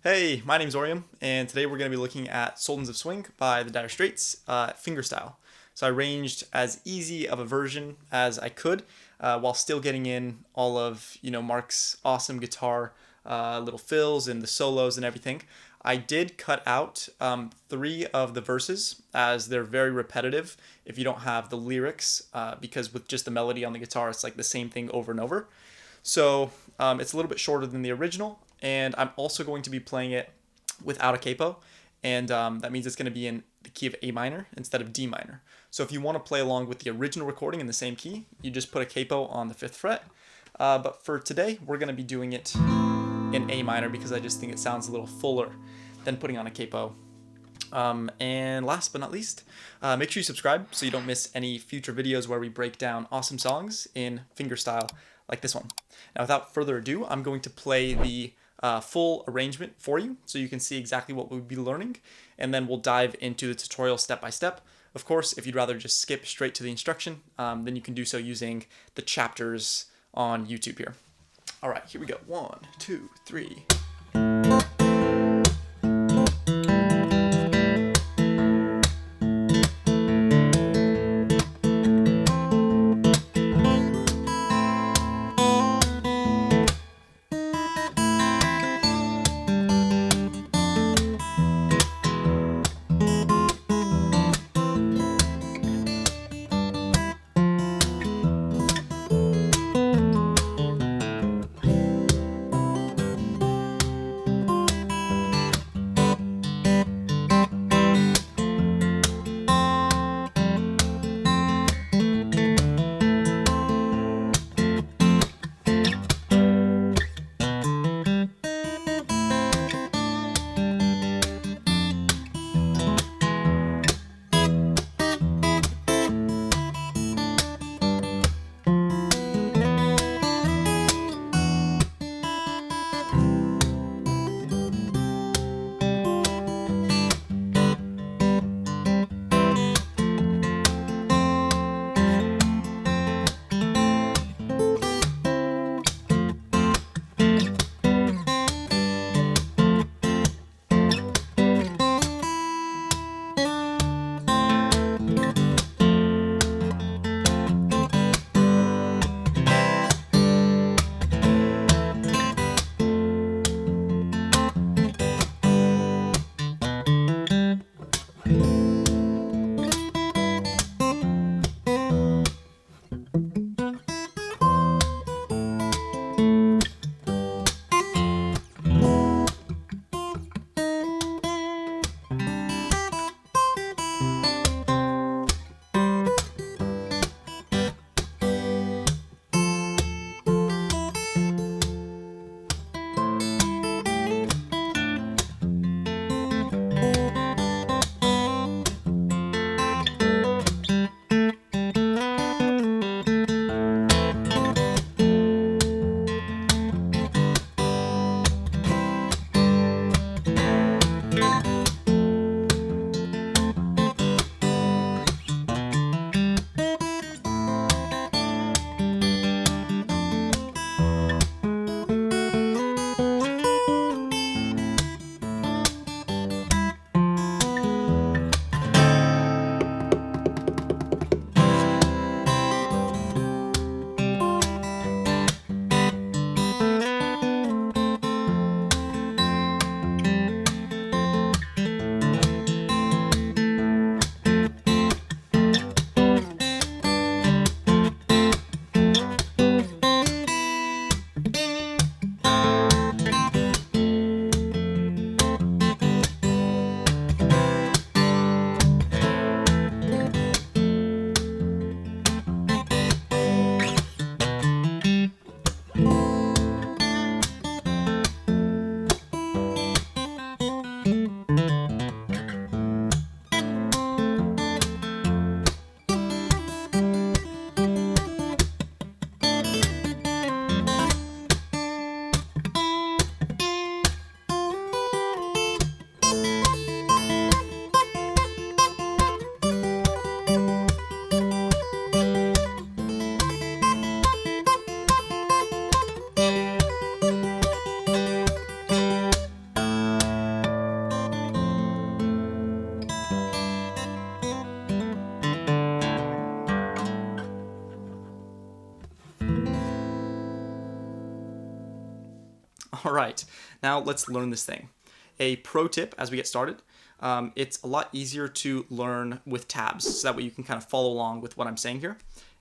Hey, my name's Oryam, and today we're going to be looking at Sultans of Swing by the Dire Straits, Fingerstyle. So I arranged as easy of a version as I could, while still getting in all of Mark's awesome guitar little fills and the solos and everything. I did cut out three of the verses as they're very repetitive if you don't have the lyrics, because with just the melody on the guitar, it's like the same thing over and over. So it's a little bit shorter than the original, and I'm also going to be playing it without a capo, and that means it's going to be in the key of A minor instead of D minor. So if you want to play along with the original recording in the same key, you just put a capo on the 5th fret. But for today, we're going to be doing it in A minor because I just think it sounds a little fuller than putting on a capo. And last but not least, make sure you subscribe so you don't miss any future videos where we break down awesome songs in fingerstyle like this one. Now, without further ado, I'm going to play the full arrangement for you so you can see exactly what we'll be learning, and then we'll dive into the tutorial step by step. Of course, if you'd rather just skip straight to the instruction, then you can do so using the chapters on YouTube here. All right, here we go. 1, 2, 3. All right, now let's learn this thing. A pro tip as we get started, it's a lot easier to learn with tabs, so that way you can kind of follow along with what I'm saying here.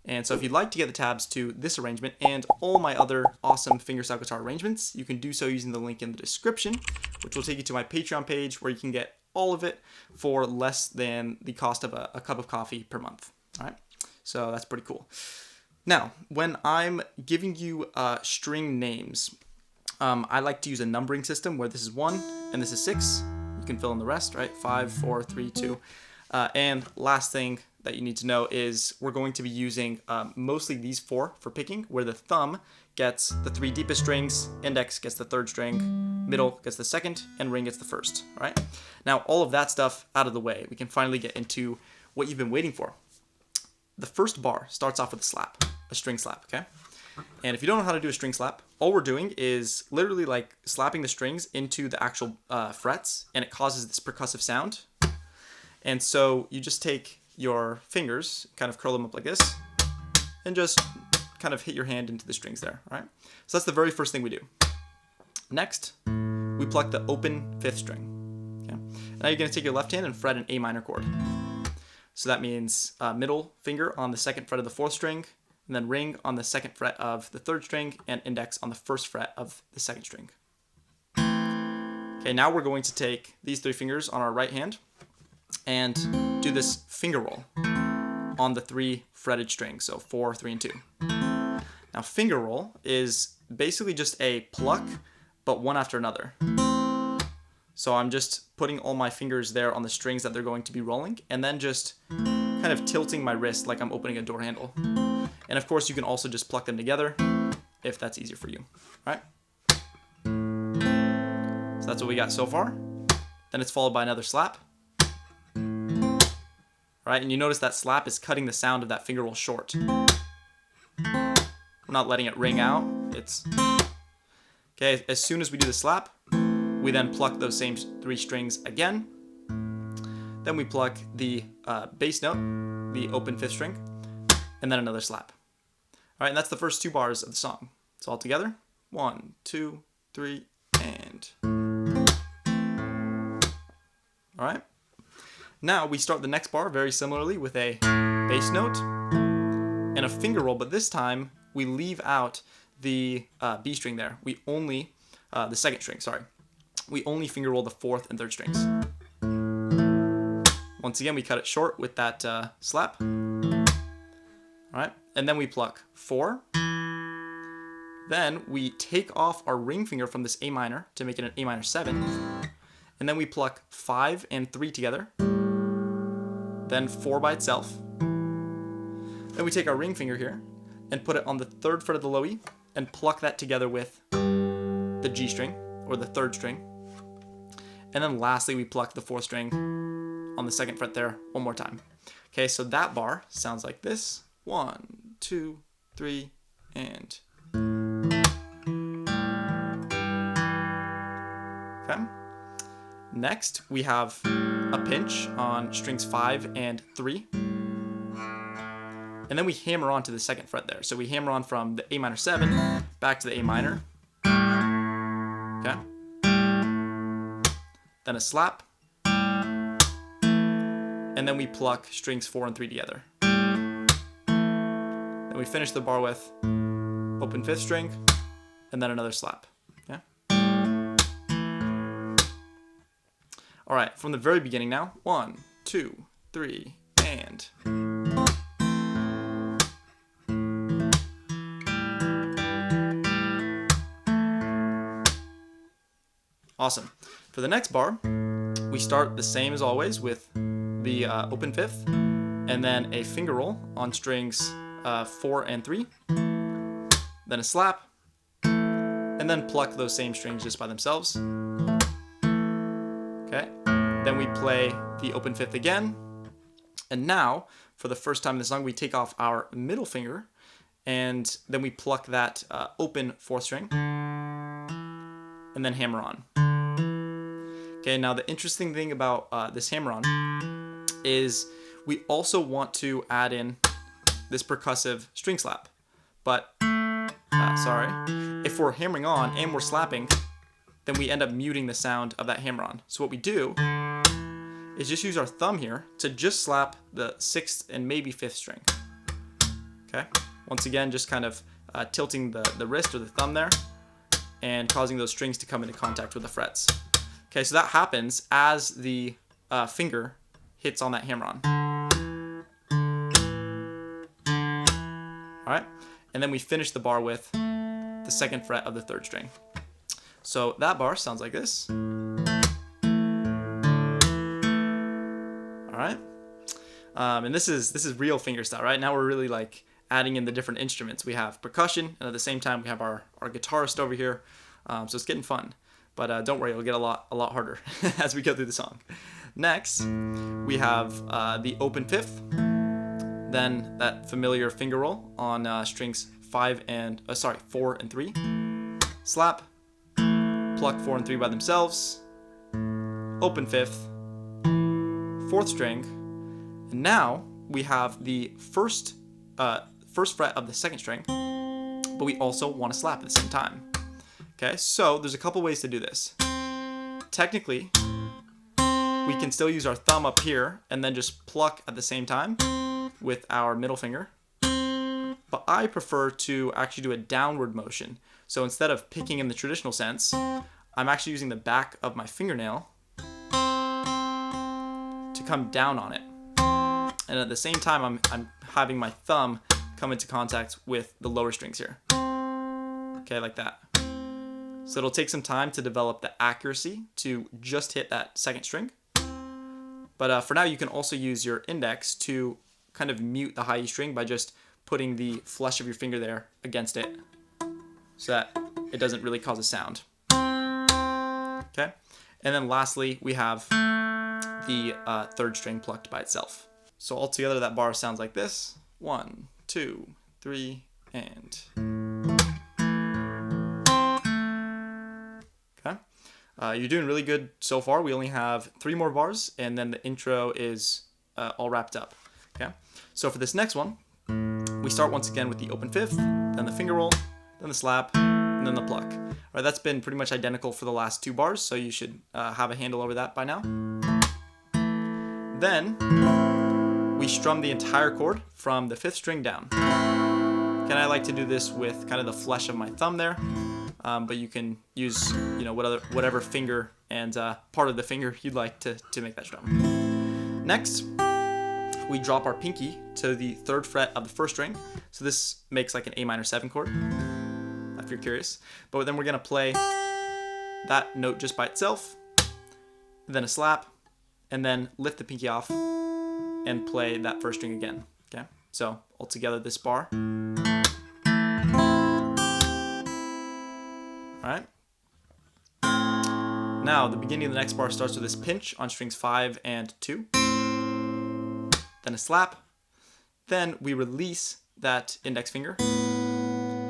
And so if you'd like to get the tabs to this arrangement and all my other awesome fingerstyle guitar arrangements, you can do so using the link in the description, which will take you to my Patreon page where you can get all of it for less than the cost of a cup of coffee per month. All right, so that's pretty cool. Now, when I'm giving you string names, I like to use a numbering system where this is 1 and this is 6. You can fill in the rest, right? 5, 4, 3, 2. And last thing that you need to know is we're going to be using mostly these 4 for picking, where the thumb gets the 3 deepest strings, index gets the 3rd string, middle gets the 2nd, and ring gets the 1st, all right? Now, all of that stuff out of the way, we can finally get into what you've been waiting for. The first bar starts off with a slap, a string slap, okay? And if you don't know how to do a string slap, all we're doing is literally like slapping the strings into the actual frets, and it causes this percussive sound. And so you just take your fingers, kind of curl them up like this, and just kind of hit your hand into the strings there, all right? So that's the very first thing we do. Next, we pluck the open 5th string, okay? Now you're gonna take your left hand and fret an A minor chord. So that means middle finger on the 2nd fret of the 4th string, and then ring on the 2nd fret of the 3rd string, and index on the 1st fret of the 2nd string. Okay, now we're going to take these 3 fingers on our right hand and do this finger roll on the 3 fretted strings, so 4, 3, and 2. Now, finger roll is basically just a pluck, but one after another. So I'm just putting all my fingers there on the strings that they're going to be rolling, and then just kind of tilting my wrist like I'm opening a door handle. And of course, you can also just pluck them together if that's easier for you, all right? So that's what we got so far. Then it's followed by another slap. All right, and you notice that slap is cutting the sound of that finger roll short. We're not letting it ring out. It's okay. As soon as we do the slap, we then pluck those same 3 strings again. Then we pluck the bass note, the open 5th string, and then another slap. All right, and that's the first 2 bars of the song. So all together, 1, 2, 3, and. All right. Now we start the next bar very similarly with a bass note and a finger roll, but this time we leave out the B string there. We only, the 2nd string, sorry. We only finger roll the 4th and 3rd strings. Once again, we cut it short with that slap. All right, and then we pluck 4. Then we take off our ring finger from this A minor to make it an A minor 7. And then we pluck 5 and 3 together. Then 4 by itself. Then we take our ring finger here and put it on the 3rd fret of the low E and pluck that together with the G string, or the 3rd string. And then lastly, we pluck the 4th string on the 2nd fret there one more time. Okay, so that bar sounds like this. 1, 2, 3, and. Okay. Next, we have a pinch on strings 5 and 3. And then we hammer on to the 2nd fret there. So we hammer on from the A minor 7 back to the A minor. Okay. Then a slap. And then we pluck strings 4 and 3 together. Then we finish the bar with open 5th string, and then another slap. Okay. All right, from the very beginning now. 1, 2, 3, and. Awesome. For the next bar, we start the same as always with the open 5th, and then a finger roll on strings 4 and 3, then a slap, and then pluck those same strings just by themselves. Okay. Then we play the open 5th again, and now, for the first time in the song, we take off our middle finger, and then we pluck that open 4th string, and then hammer on. Okay, now the interesting thing about this hammer-on is we also want to add in this percussive string slap. But, if we're hammering on and we're slapping, then we end up muting the sound of that hammer-on. So what we do is just use our thumb here to just slap the 6th and maybe 5th string. Okay? Once again, just kind of tilting the wrist or the thumb there and causing those strings to come into contact with the frets. Okay, so that happens as the finger hits on that hammer-on. All right, and then we finish the bar with the 2nd fret of the 3rd string. So that bar sounds like this. All right, and this is real fingerstyle, right? Now we're really like adding in the different instruments. We have percussion, and at the same time we have our guitarist over here. So it's getting fun, but don't worry, it'll get a lot harder as we go through the song. Next, we have the open 5th, then that familiar finger roll on strings 4 and 3, slap, pluck 4 and 3 by themselves, open 5th, 4th string, and now we have the first fret of the 2nd string, but we also want to slap at the same time. Okay, so there's a couple ways to do this. Technically, we can still use our thumb up here and then just pluck at the same time with our middle finger. But I prefer to actually do a downward motion. So instead of picking in the traditional sense, I'm actually using the back of my fingernail to come down on it. And at the same time, I'm having my thumb come into contact with the lower strings here. Okay, like that. So it'll take some time to develop the accuracy to just hit that 2nd string. But for now, you can also use your index to kind of mute the high E string by just putting the flesh of your finger there against it so that it doesn't really cause a sound. Okay? And then lastly, we have the 3rd string plucked by itself. So altogether, that bar sounds like this. 1, 2, 3, and... You're doing really good so far. We only have 3 more bars, and then the intro is all wrapped up. Okay. So for this next one, we start once again with the open 5th, then the finger roll, then the slap, and then the pluck. All right, that's been pretty much identical for the last 2 bars, so you should have a handle over that by now. Then we strum the entire chord from the 5th string down. Okay, I like to do this with kind of the flesh of my thumb there. But you can use, whatever finger and part of the finger you'd like to make that strum. Next, we drop our pinky to the 3rd fret of the 1st string. So this makes like an A minor 7 chord, if you're curious. But then we're going to play that note just by itself, then a slap, and then lift the pinky off and play that 1st string again. Okay, so altogether this bar. Alright. Now, the beginning of the next bar starts with this pinch on strings 5 and 2. Then a slap. Then we release that index finger.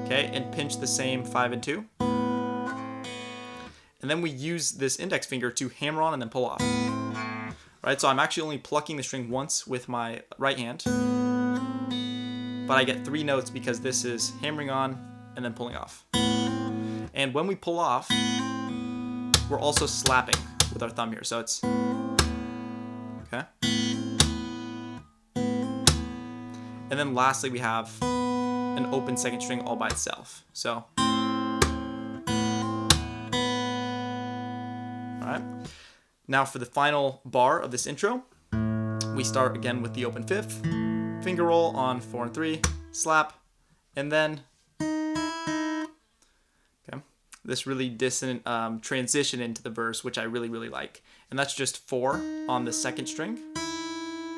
Okay, and pinch the same 5 and 2. And then we use this index finger to hammer on and then pull off. Right, so I'm actually only plucking the string once with my right hand. But I get 3 notes because this is hammering on and then pulling off. And when we pull off, we're also slapping with our thumb here. So it's, okay. And then lastly, we have an open 2nd string all by itself. So, all right. Now for the final bar of this intro, we start again with the open 5th, finger roll on 4 and 3, slap, and then this really dissonant transition into the verse, which I really, really like. And that's just 4 on the 2nd string,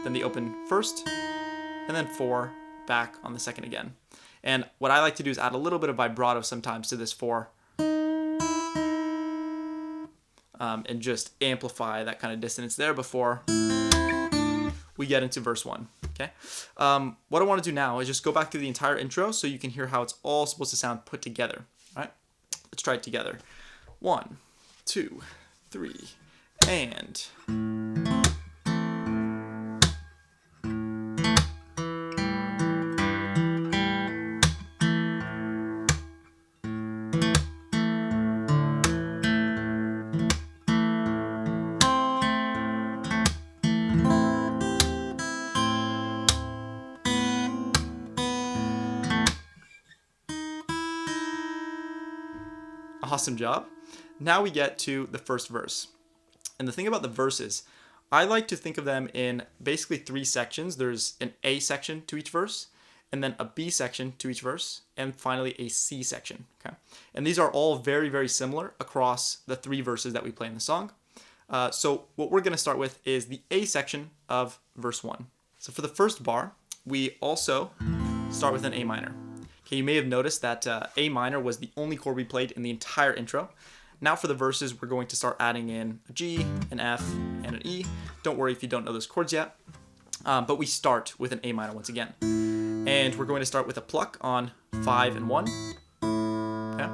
then the open 1st, and then 4 back on the 2nd again. And what I like to do is add a little bit of vibrato sometimes to this 4, and just amplify that kind of dissonance there before we get into verse 1. Okay. What I want to do now is just go back through the entire intro so you can hear how it's all supposed to sound put together. All right. Let's try it together. 1, 2, 3, and... Awesome job. Now we get to the first verse. And the thing about the verses, I like to think of them in basically 3 sections. There's an A section to each verse, and then a B section to each verse, and finally a C section. Okay, and these are all very, very similar across the 3 verses that we play in the song. So what we're going to start with is the A section of verse 1. So for the first bar, we also start with an A minor. Okay, you may have noticed that A minor was the only chord we played in the entire intro. Now for the verses, we're going to start adding in a G, an F, and an E. Don't worry if you don't know those chords yet. But we start with an A minor once again. And we're going to start with a pluck on 5 and 1. Okay.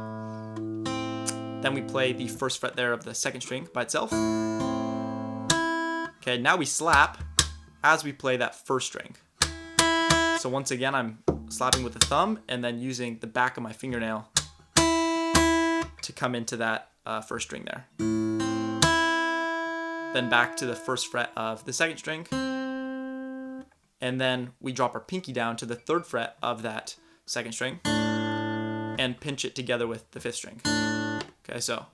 Then we play the first fret there of the second string by itself. Okay, now we slap as we play that first string. So once again, I'm slapping with the thumb and then using the back of my fingernail to come into that first string there. Then back to the first fret of the second string. And then we drop our pinky down to the 3rd fret of that second string and pinch it together with the 5th string. Okay, so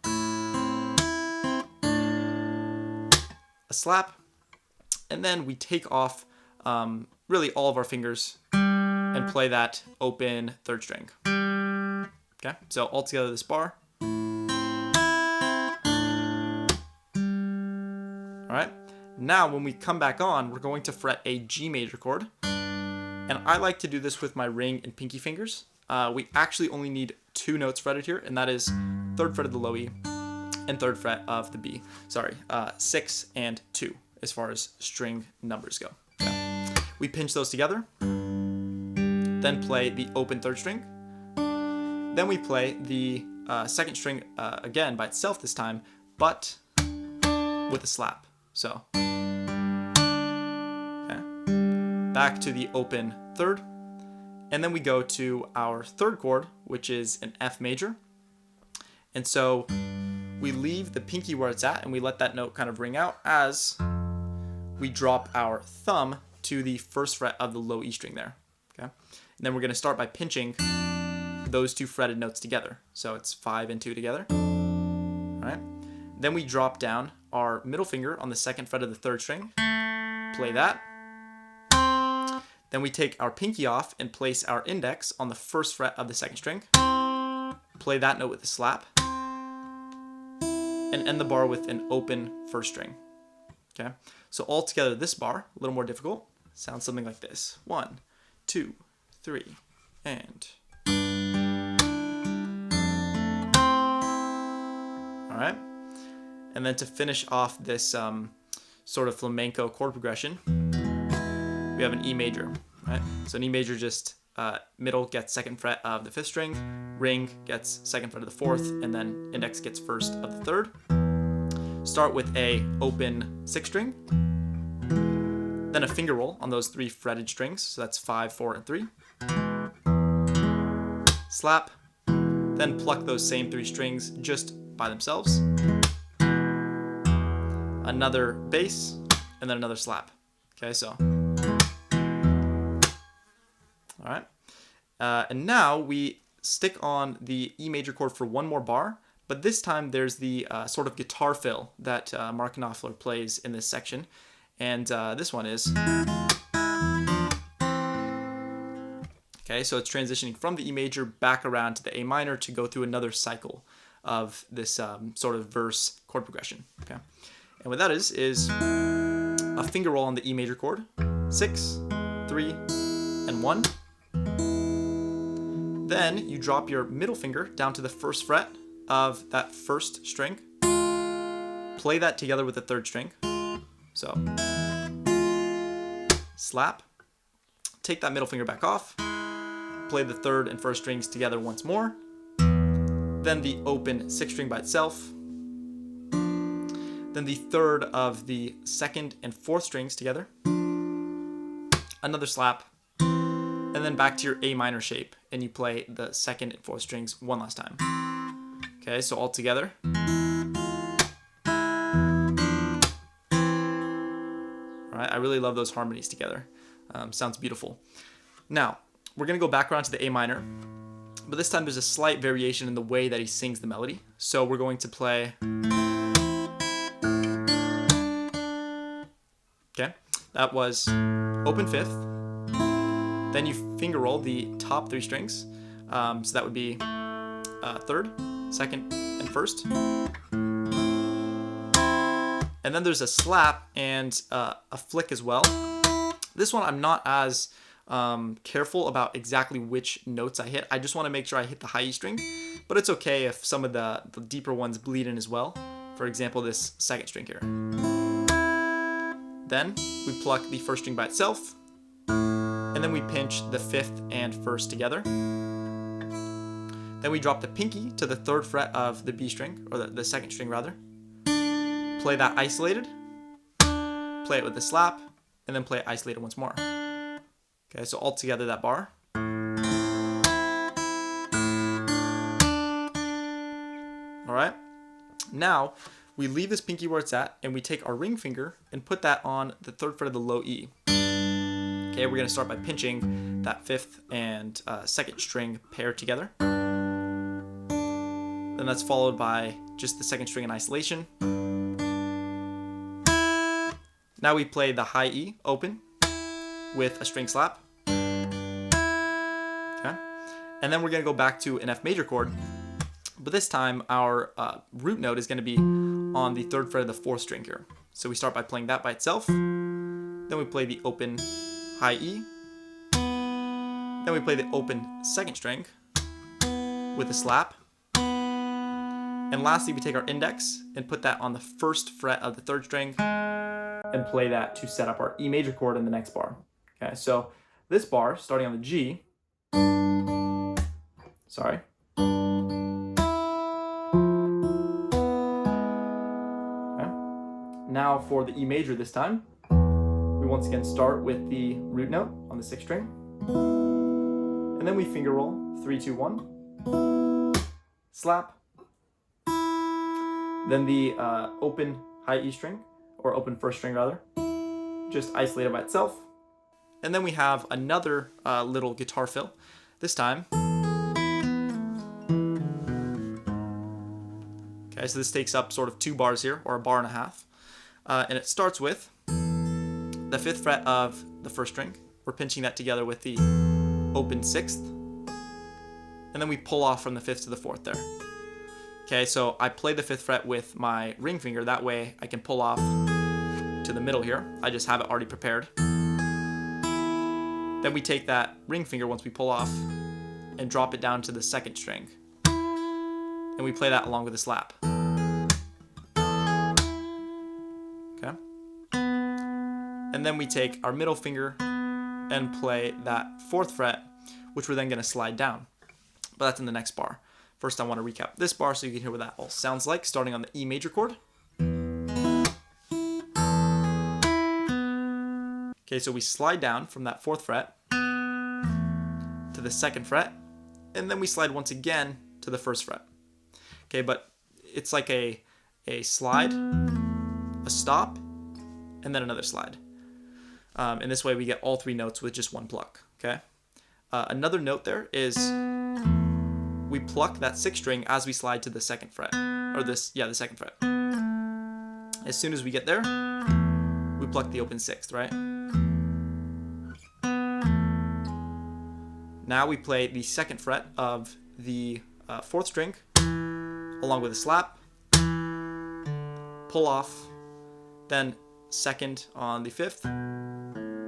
a slap, and then we take off really all of our fingers and play that open 3rd string. Okay, so all together this bar. All right, now when we come back on, we're going to fret a G major chord. And I like to do this with my ring and pinky fingers. We actually only need 2 notes fretted here, and that is 3rd fret of the low E and 3rd fret of the B. Sorry, 6 and 2 as far as string numbers go. Okay. We pinch those together, then play the open 3rd string. Then we play the 2nd string again by itself this time, but with a slap. So, okay. Back to the open 3rd, and then we go to our 3rd chord, which is an F major. And so we leave the pinky where it's at, and we let that note kind of ring out as we drop our thumb to the 1st fret of the low E string there. Okay, and then we're going to start by pinching those 2 fretted notes together. So it's 5 and 2 together. All right. Then we drop down our middle finger on the 2nd fret of the 3rd string, play that. Then we take our pinky off and place our index on the 1st fret of the 2nd string, play that note with a slap, and end the bar with an open 1st string. Okay, so all together this bar, a little more difficult, sounds something like this. 1, 2, 3, and... All right. And then to finish off this sort of flamenco chord progression, we have an E major, right? So an E major just middle gets 2nd fret of the 5th string, ring gets 2nd fret of the 4th, and then index gets 1st of the 3rd. Start with a open 6th string, then a finger roll on those 3 fretted strings, so that's 5, 4, and 3. Slap, then pluck those same 3 strings just by themselves. Another bass, and then another slap. Okay, so. All right. And now we stick on the E major chord for 1 more bar, but this time there's the sort of guitar fill that Mark Knopfler plays in this section. And this one is. Okay, so it's transitioning from the E major back around to the A minor to go through another cycle of this sort of verse chord progression. Okay. And what that is a finger roll on the E major chord, 6, 3, and 1. Then you drop your middle finger down to the 1st fret of that 1st string. Play that together with the 3rd string. So, slap. Take that middle finger back off. Play the 3rd and 1st strings together once more. Then the open 6th string by itself. Then the 3rd of the 2nd and 4th strings together. Another slap. And then back to your A minor shape, and you play the 2nd and 4th strings one last time. Okay, so all together. All right, I really love those harmonies together. Sounds beautiful. Now, we're going to go back around to the A minor, but this time there's a slight variation in the way that he sings the melody. So we're going to play, okay, that was open fifth, then you finger roll the top three strings, so that would be third, second, and first, and then there's a slap and a flick as well. This one I'm not as careful about exactly which notes I hit. I just want to make sure I hit the high E string, but it's okay if some of the deeper ones bleed in as well. For example, this second string here. Then we pluck the first string by itself, and then we pinch the fifth and first together. Then we drop the pinky to the third fret of the B string, or the second string rather. Play that isolated, play it with the slap, and then play it isolated once more. Okay, so all together that bar. All right, now we leave this pinky where it's at, and we take our ring finger and put that on the third fret of the low E. Okay, we're gonna start by pinching that fifth and second string paired together. Then that's followed by just the second string in isolation. Now we play the high E open with a string slap. Okay, and then we're gonna go back to an F major chord, but this time our root note is gonna be on the third fret of the fourth string here. So we start by playing that by itself, then we play the open high E, then we play the open second string with a slap, and lastly we take our index and put that on the first fret of the third string and play that to set up our E major chord in the next bar. Okay, so this bar, starting on the G, sorry, okay. Now for the E major this time, we once again start with the root note on the sixth string, and then we finger roll 3, 2, 1, slap, then the open high E string, or open first string rather, just isolated by itself. And then we have another little guitar fill. This time, okay, so this takes up sort of 2 bars here, or a bar and a half. And it starts with the fifth fret of the first string. We're pinching that together with the open sixth. And then we pull off from the fifth to the fourth there. Okay, so I play the fifth fret with my ring finger. That way I can pull off to the middle here. I just have it already prepared. Then we take that ring finger once we pull off and drop it down to the second string. And we play that along with the slap. Okay. And then we take our middle finger and play that fourth fret, which we're then going to slide down. But that's in the next bar. First, I want to recap this bar so you can hear what that all sounds like, starting on the E major chord. Okay, so we slide down from that fourth fret to the second fret, and then we slide once again to the first fret. Okay, but it's like a slide, a stop, and then another slide. And this way we get all 3 notes with just one pluck. Okay. Another note there is we pluck that sixth string as we slide to the second fret, or the second fret. As soon as we get there, we pluck the open sixth, right? Now we play the second fret of the fourth string along with a slap, pull off, then second on the fifth,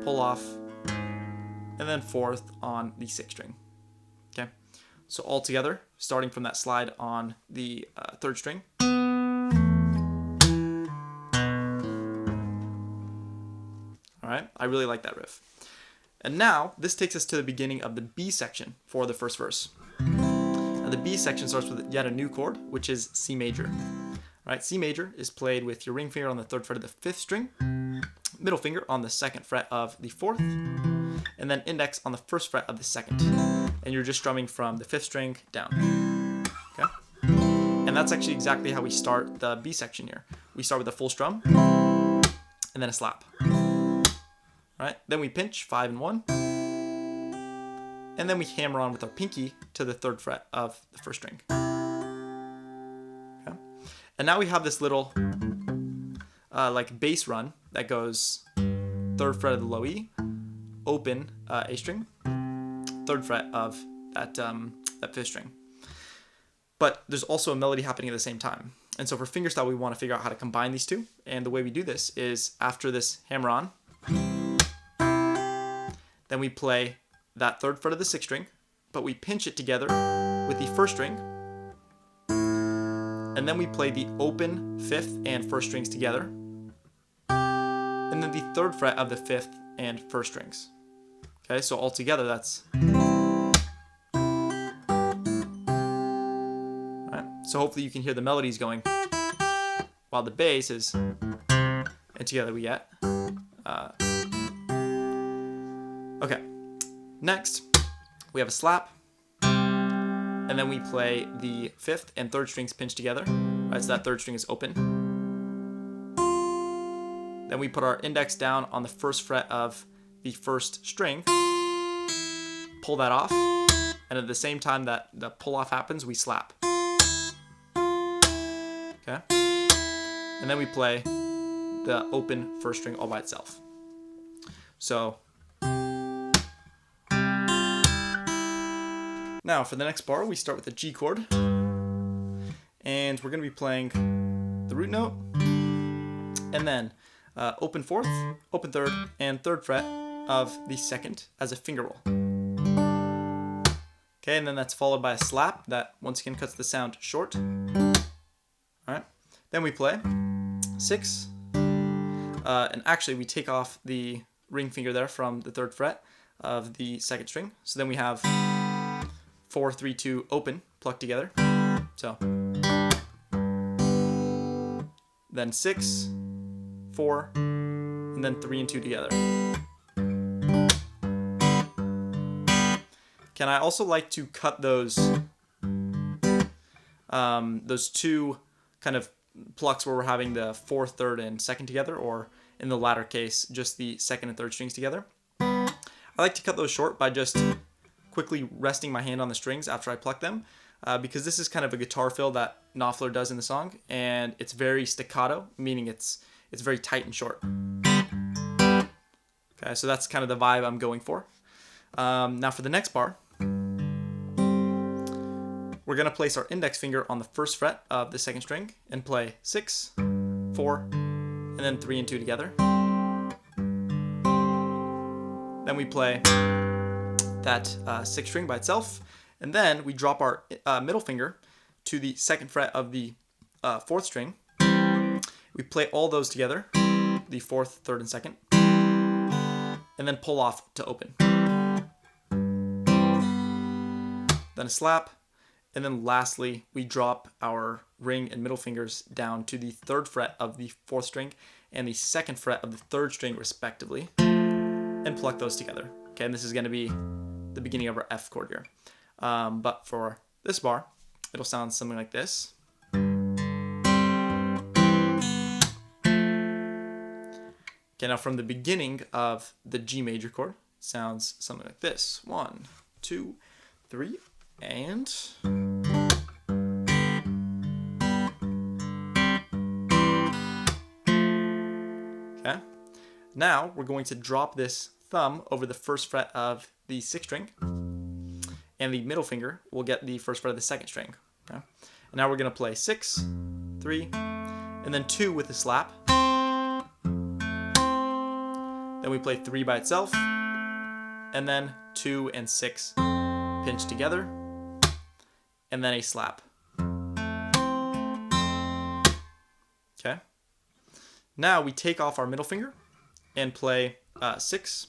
pull off, and then fourth on the sixth string. Okay, so all together, starting from that slide on the third string. All right, I really like that riff. And now, this takes us to the beginning of the B section for the first verse. Now the B section starts with yet a new chord, which is C major. All right, C major is played with your ring finger on the third fret of the fifth string, middle finger on the second fret of the fourth, and then index on the first fret of the second. And you're just strumming from the fifth string down. Okay? And that's actually exactly how we start the B section here. We start with a full strum, and then a slap. Right? Then we pinch 5 and 1, and then we hammer on with our pinky to the 3rd fret of the 1st string. Okay. And now we have this little like bass run that goes 3rd fret of the low E, open A string, 3rd fret of that 5th string. But there's also a melody happening at the same time. And so for fingerstyle, we want to figure out how to combine these two. And the way we do this is after this hammer on, then we play that 3rd fret of the 6th string, but we pinch it together with the 1st string. And then we play the open 5th and 1st strings together. And then the 3rd fret of the 5th and 1st strings. Okay, so all together that's... Alright, so hopefully you can hear the melodies going while the bass is... And together we get... Okay, next we have a slap. And then we play the 5th and 3rd strings pinched together. Right, so that 3rd string is open. Then we put our index down on the 1st fret of the 1st string, pull that off, and at the same time that the pull off happens, we slap. Okay? And then we play the open 1st string all by itself. So, now for the next bar, we start with the G chord, and we're going to be playing the root note, and then open 4th, open 3rd, and 3rd fret of the 2nd as a finger roll. Okay, and then that's followed by a slap that once again cuts the sound short. Alright, then we play 6, and actually we take off the ring finger there from the 3rd fret of the 2nd string. So then we have 4, 3, 2, open, plucked together. So then 6, 4, and then 3 and 2 together. Can I also like to cut those two kind of plucks where we're having the 4th, 3rd, and 2nd together, or in the latter case, just the 2nd and 3rd strings together. I like to cut those short by just quickly resting my hand on the strings after I pluck them, because this is kind of a guitar fill that Knopfler does in the song, and it's very staccato, meaning it's very tight and short. Okay, so that's kind of the vibe I'm going for. Now for the next bar, we're going to place our index finger on the 1st fret of the 2nd string and play 6, 4, and then 3 and 2 together. Then we play that 6th string by itself, and then we drop our middle finger to the 2nd fret of the 4th string. We play all those together, the 4th, 3rd, and 2nd, and then pull off to open. Then a slap, and then lastly, we drop our ring and middle fingers down to the 3rd fret of the 4th string and the 2nd fret of the 3rd string respectively, and pluck those together. Okay, and this is going to be the beginning of our F chord here. But for this bar, it'll sound something like this. Okay, now from the beginning of the G major chord, it sounds something like this. 1, 2, 3, and... Okay, now we're going to drop this thumb over the 1st fret of the 6th string, and the middle finger will get the 1st fret of the 2nd string. Okay? And now we're going to play 6, 3, and then 2 with the slap. Then we play 3 by itself, and then 2 and 6 pinched together, and then a slap. Okay. Now we take off our middle finger and play 6,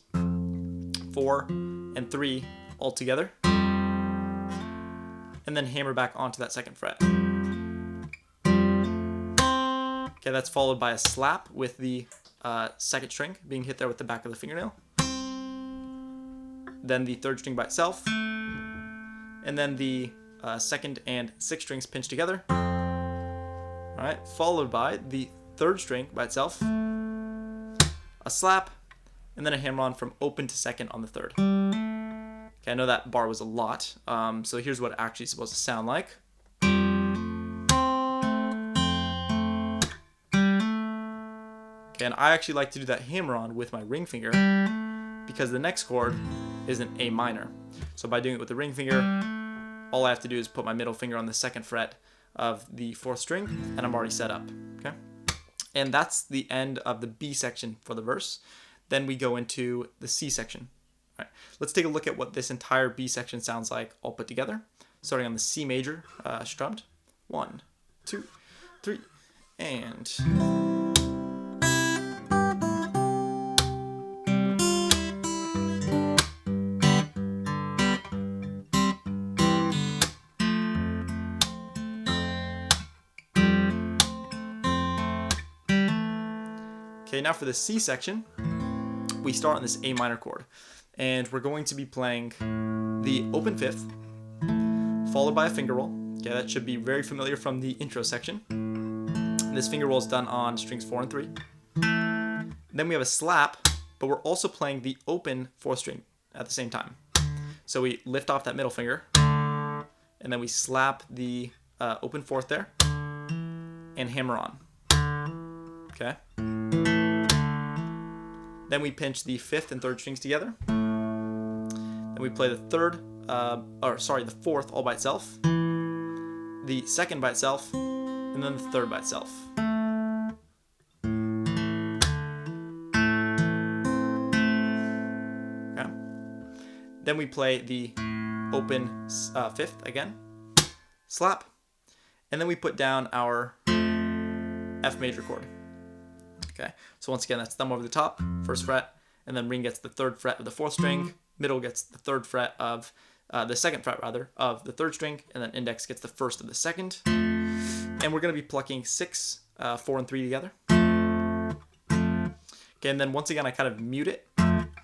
4, and 3 all together, and then hammer back onto that 2nd fret. Okay, that's followed by a slap with the 2nd string being hit there with the back of the fingernail. Then the 3rd string by itself, and then the 2nd and 6th strings pinched together. All right, followed by the 3rd string by itself, a slap, and then a hammer on from open to 2nd on the 3rd. Okay, I know that bar was a lot, so here's what it actually is supposed to sound like. Okay, and I actually like to do that hammer-on with my ring finger because the next chord is an A minor. So by doing it with the ring finger, all I have to do is put my middle finger on the 2nd fret of the 4th string, and I'm already set up. Okay, and that's the end of the B section for the verse. Then we go into the C section. All right, let's take a look at what this entire B section sounds like all put together, starting on the C major strummed. 1, 2, 3, and... Okay, now for the C section, we start on this A minor chord, and we're going to be playing the open 5th, followed by a finger roll. Okay, that should be very familiar from the intro section. And this finger roll is done on strings 4 and 3. Then we have a slap, but we're also playing the open 4th string at the same time. So we lift off that middle finger, and then we slap the open 4th there, and hammer on. Okay. Then we pinch the 5th and 3rd strings together. Then we play the 4th all by itself, the 2nd by itself, and then the 3rd by itself. Okay. Then we play the open 5th again, slap, and then we put down our F major chord. Okay, so once again, that's thumb over the top, 1st fret, and then ring gets the 3rd fret of the 4th string, middle gets the 3rd fret of the 2nd fret rather of the 3rd string, and then index gets the 1st of the 2nd. And we're going to be plucking 6, 4, and 3 together. Okay, and then once again, I kind of mute it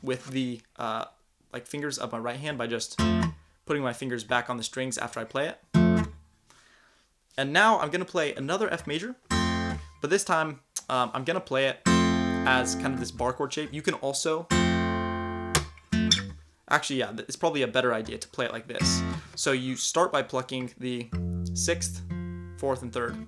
with the fingers of my right hand by just putting my fingers back on the strings after I play it. And now I'm going to play another F major, but this time I'm going to play it as kind of this bar chord shape. You can also, actually, yeah, it's probably a better idea to play it like this. So you start by plucking the 6th, 4th, and 3rd.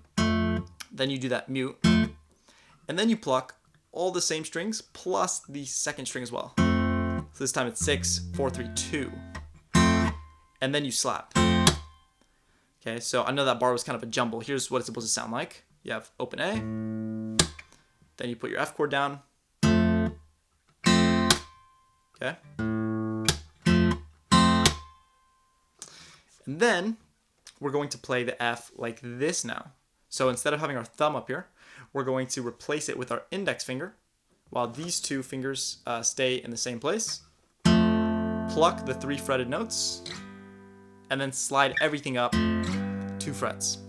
Then you do that mute. And then you pluck all the same strings plus the 2nd string as well. So this time it's 6, 4, 3, 2. And then you slap. Okay, so I know that bar was kind of a jumble. Here's what it's supposed to sound like. You have open A, then you put your F chord down. Okay. And then we're going to play the F like this now. So instead of having our thumb up here, we're going to replace it with our index finger while these 2 fingers stay in the same place. Pluck the 3 fretted notes, and then slide everything up 2 frets.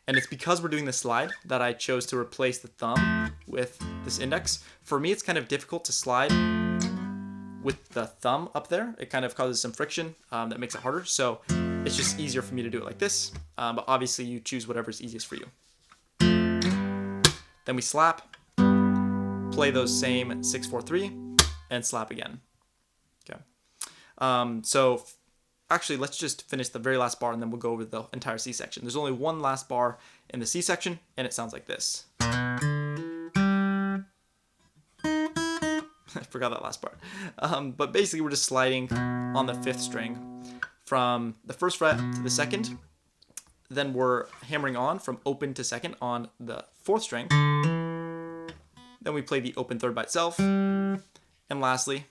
And it's because we're doing the slide that I chose to replace the thumb with this index. For me, it's kind of difficult to slide with the thumb up there. It kind of causes some friction that makes it harder. So it's just easier for me to do it like this. But obviously, you choose whatever's easiest for you. Then we slap, play those same 6, 4, 3, and slap again. Okay. So actually, let's just finish the very last bar and then we'll go over the entire C section. There's only one last bar in the C section, and it sounds like this. I forgot that last part. But basically, we're just sliding on the 5th string from the 1st fret to the 2nd. Then we're hammering on from open to 2nd on the 4th string. Then we play the open 3rd by itself. And lastly,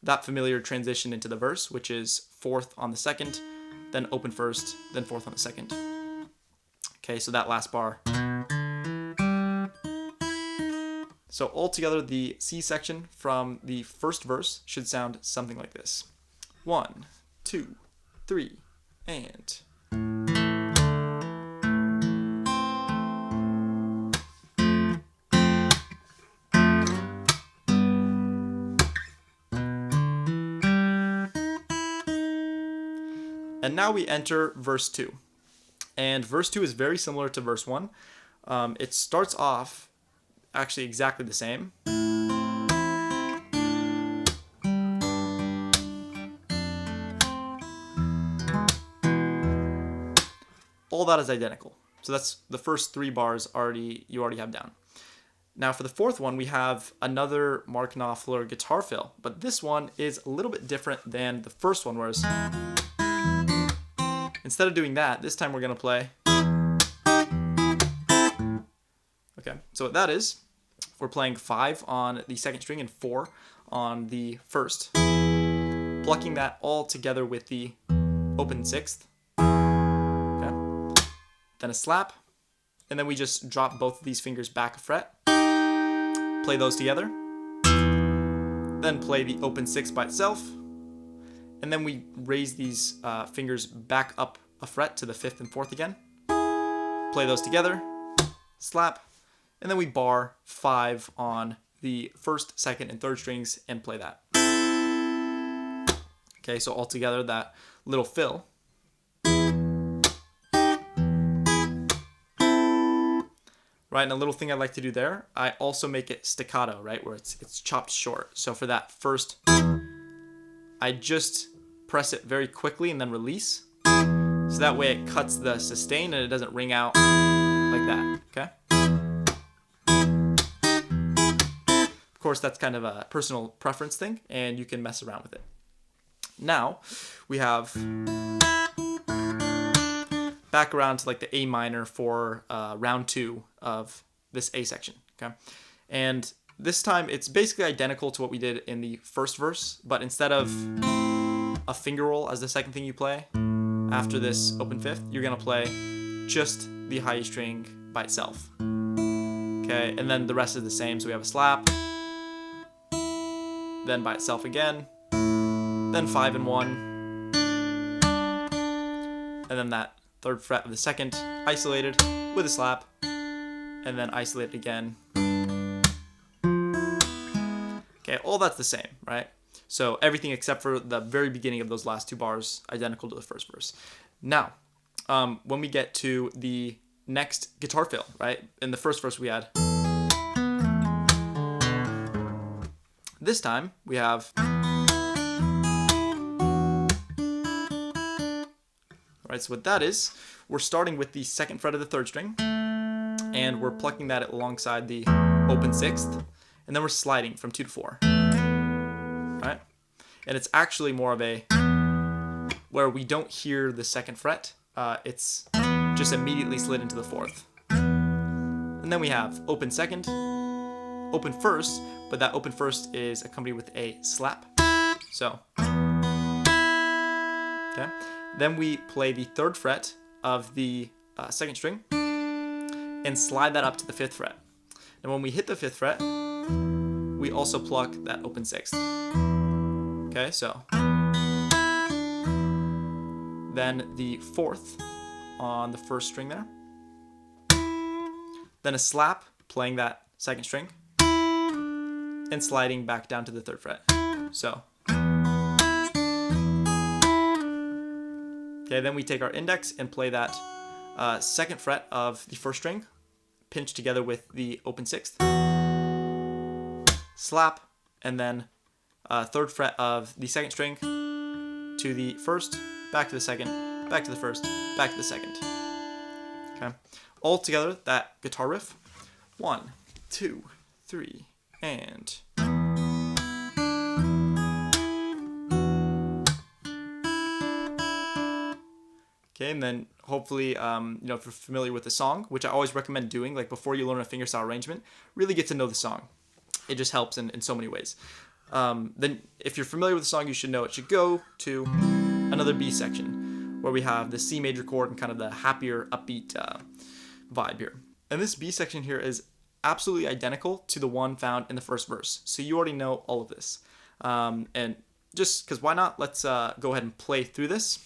that familiar transition into the verse, which is 4th on the 2nd, then open 1st, then 4th on the 2nd. Okay, so that last bar. So altogether, the C section from the 1st verse should sound something like this. 1, 2, 3, and... And now we enter verse 2. And verse 2 is very similar to verse 1. It starts off actually exactly the same. that is identical. So that's the first 3 bars you already have down. Now for the fourth one, we have another Mark Knopfler guitar fill, but this one is a little bit different than the first one, whereas instead of doing that, this time we're going to play. Okay, so what that is, we're playing 5 on the second string and 4 on the first, plucking that all together with the open 6th. Okay, then a slap, and then we just drop both of these fingers back a fret. Play those together, then play the open 6 by itself, and then we raise these fingers back up a fret to the 5th and 4th again. Play those together, slap, and then we bar 5 on the 1st, 2nd, and 3rd strings and play that. Okay, so all together that little fill. Right, and a little thing I like to do there, I also make it staccato, right, where it's chopped short. So for that first, I just press it very quickly and then release. So that way it cuts the sustain and it doesn't ring out like that, okay? Of course, that's kind of a personal preference thing, and you can mess around with it. Now, we have back around to like the A minor for round 2 of this A section, okay? And this time it's basically identical to what we did in the first verse, but instead of a finger roll as the second thing you play after this open 5th, you're gonna play just the high string by itself, okay? And then the rest is the same, so we have a slap, then by itself again, then 5 and 1, and then that 3rd fret of the 2nd isolated with a slap, and then isolated again. Okay, all that's the same, right? So everything except for the very beginning of those last 2 bars, identical to the first verse. Now, when we get to the next guitar fill, right? In the first verse we had. This time we have. Alright, so what that is, we're starting with the 2nd fret of the 3rd string, and we're plucking that alongside the open 6th, and then we're sliding from 2 to 4. Alright? And it's actually more of a, where we don't hear the 2nd fret, it's just immediately slid into the 4th. And then we have open 2nd, open 1st, but that open 1st is accompanied with a slap. So, okay. Then we play the 3rd fret of the 2nd string and slide that up to the 5th fret. And when we hit the 5th fret, we also pluck that open 6th. Okay, so then the 4th on the 1st string there. Then a slap, playing that 2nd string and sliding back down to the 3rd fret. So. Okay, then we take our index and play that 2nd fret of the 1st string, pinched together with the open 6th, slap, and then 3rd fret of the 2nd string to the 1st, back to the 2nd, back to the 1st, back to the 2nd. Okay, all together that guitar riff. 1, 2, 3, and. Okay, and then hopefully, if you're familiar with the song, which I always recommend doing, like before you learn a fingerstyle arrangement, really get to know the song. It just helps in so many ways. Then if you're familiar with the song, you should know it should go to another B section, where we have the C major chord and kind of the happier, upbeat vibe here. And this B section here is absolutely identical to the one found in the first verse. So you already know all of this. And just because why not, let's go ahead and play through this.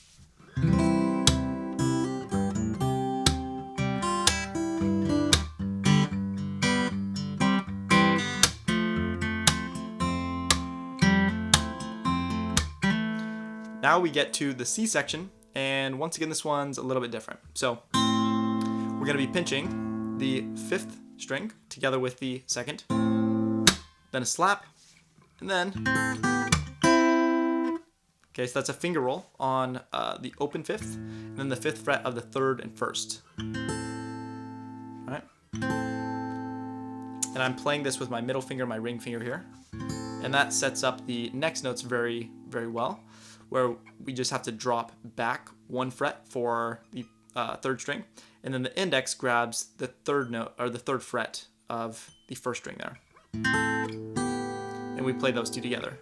Now we get to the C section, and once again this one's a little bit different. So we're going to be pinching the 5th string together with the 2nd, then a slap, and then Okay, so that's a finger roll on the open 5th, and then the 5th fret of the 3rd and 1st. All right. And I'm playing this with my middle finger, my ring finger here. And that sets up the next notes very, very well, where we just have to drop back 1 fret for the 3rd string, and then the index grabs the 3rd note, or the 3rd fret of the 1st string there. And we play those 2 together.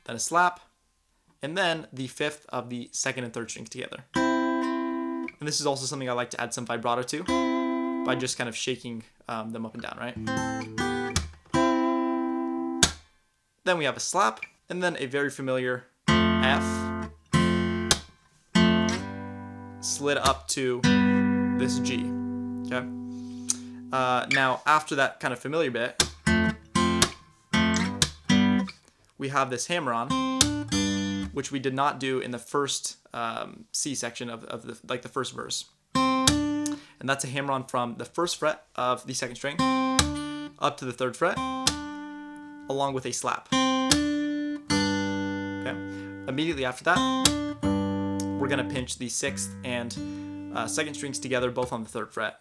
Then a slap, and then the 5th of the 2nd and 3rd strings together. And this is also something I like to add some vibrato to by just kind of shaking them up and down, right? Then we have a slap, and then a very familiar F slid up to this G, okay? Now, after that kind of familiar bit, we have this hammer-on, which we did not do in the first C section of the first verse. And that's a hammer-on from the 1st fret of the 2nd string up to the 3rd fret, along with a slap. Okay. Immediately after that, we're gonna pinch the 6th and 2nd strings together, both on the 3rd fret.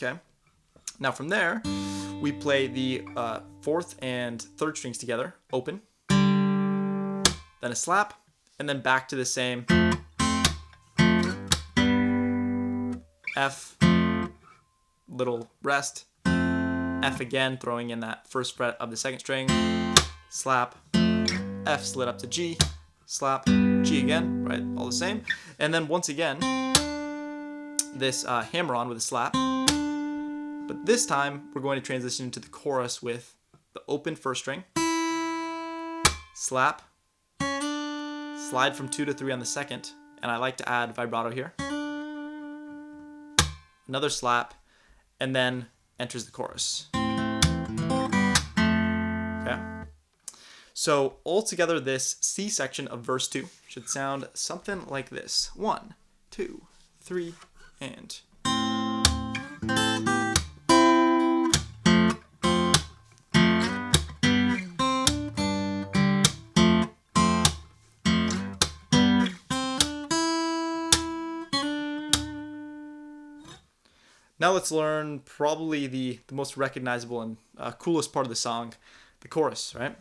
Okay. Now from there, we play the 4th and 3rd strings together, open, then a slap, and then back to the same F, little rest, F again, throwing in that 1st fret of the 2nd string, slap, F slid up to G, slap, G again, right, all the same. And then once again, this hammer-on with a slap. But this time, we're going to transition to the chorus with the open 1st string, slap, slide from 2 to 3 on the 2nd, and I like to add vibrato here. Another slap, and then enters the chorus. Okay. So altogether, this C section of verse 2 should sound something like this. 1, 2, 3, and... Now let's learn probably the most recognizable and coolest part of the song, the chorus, right?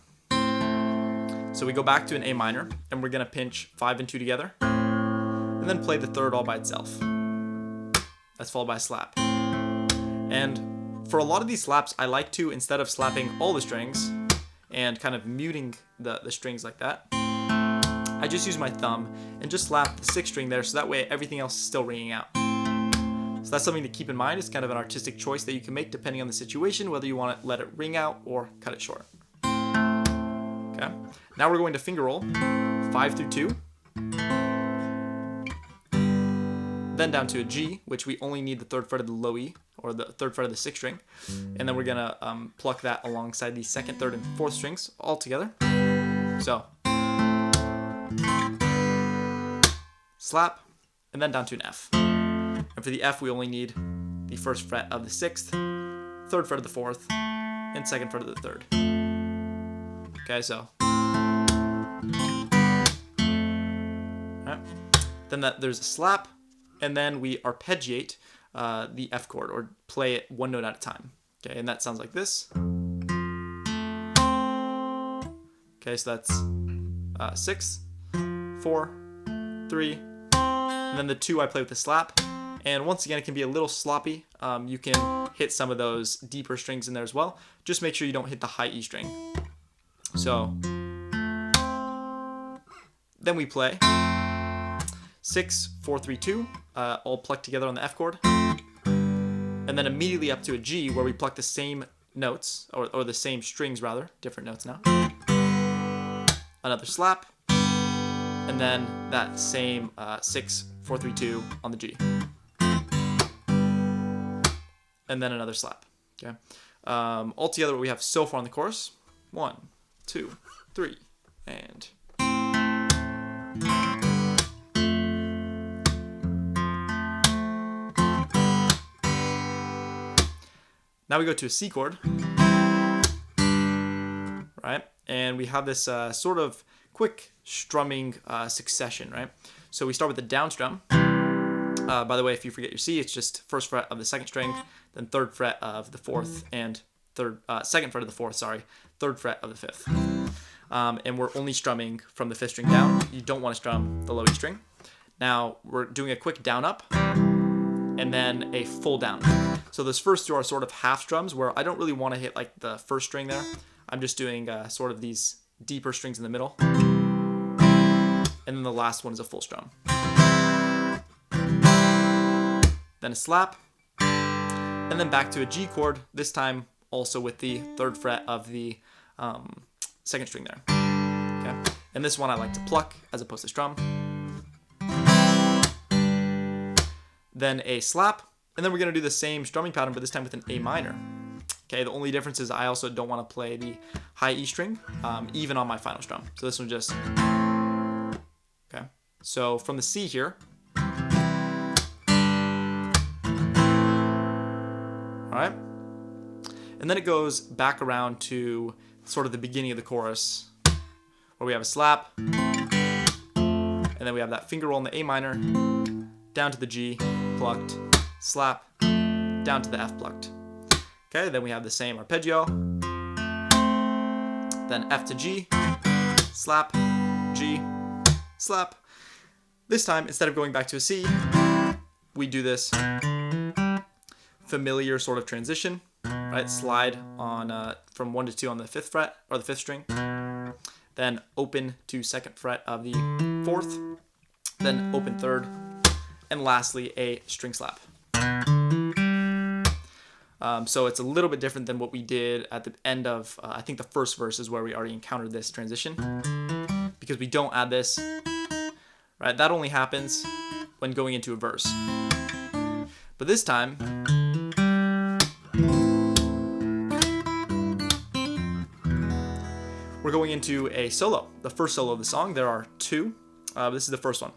So we go back to an A minor, and we're going to pinch 5 and 2 together, and then play the 3rd all by itself. That's followed by a slap. And for a lot of these slaps, I like to, instead of slapping all the strings and kind of muting the strings like that, I just use my thumb and just slap the 6th string there, so that way everything else is still ringing out. So that's something to keep in mind. It's kind of an artistic choice that you can make depending on the situation, whether you want to let it ring out or cut it short. Okay. Now we're going to finger roll 5 through 2, then down to a G, which we only need the 3rd fret of the low E, or the 3rd fret of the 6th string, and then we're gonna pluck that alongside the 2nd, 3rd, and 4th strings all together. So slap, and then down to an F. And for the F, we only need the 1st fret of the 6th, 3rd fret of the 4th, and 2nd fret of the 3rd. Okay, so. Alright. Then there's a slap, and then we arpeggiate the F chord, or play it 1 note at a time. Okay, and that sounds like this. Okay, so that's 6, 4, 3, and then the 2 I play with the slap. And once again, it can be a little sloppy. You can hit some of those deeper strings in there as well. Just make sure you don't hit the high E string. So then we play 6, 4, 3, 2, all plucked together on the F chord. And then immediately up to a G, where we pluck the same notes, or the same strings rather, different notes now. Another slap, and then that same 6, 4, 3, 2 on the G. And then another slap. Okay. Altogether, what we have so far in the chorus: 1, 2, 3, and. Now we go to a C chord, right? and we have this sort of quick strumming succession, right? So we start with the down strum. By the way, if you forget your C, it's just first fret of the second string, then third fret of the fourth, and second fret of the fourth, sorry, third fret of the fifth. And we're only strumming from the fifth string down. You don't want to strum the low E string. Now we're doing a quick down up, and then a full down. So those first two are sort of half strums where I don't really want to hit like the first string there. I'm just doing sort of these deeper strings in the middle. And then the last one is a full strum. Then a slap, and then back to a G chord, this time also with the third fret of the second string there. Okay? And this one I like to pluck as opposed to strum. Then a slap, and then we're going to do the same strumming pattern, but this time with an A minor. Okay, the only difference is I also don't want to play the high E string, even on my final strum. So this one just, okay. So from the C here, all right, and then it goes back around to sort of the beginning of the chorus, where we have a slap, and then we have that finger roll in the A minor, down to the G, plucked, slap, down to the F, plucked. Okay, then we have the same arpeggio, then F to G, slap, G, slap. This time, instead of going back to a C, we do this familiar sort of transition, right? Slide on from 1 to 2 on the 5th fret, or the 5th string, then open to 2nd fret of the 4th, then open 3rd, and lastly a string slap. So it's a little bit different than what we did at the end of, I think the first verse is where we already encountered this transition, because we don't add this, right? That only happens when going into a verse. But this time, we're going into a solo, the first solo of the song. There are 2. This is the first one.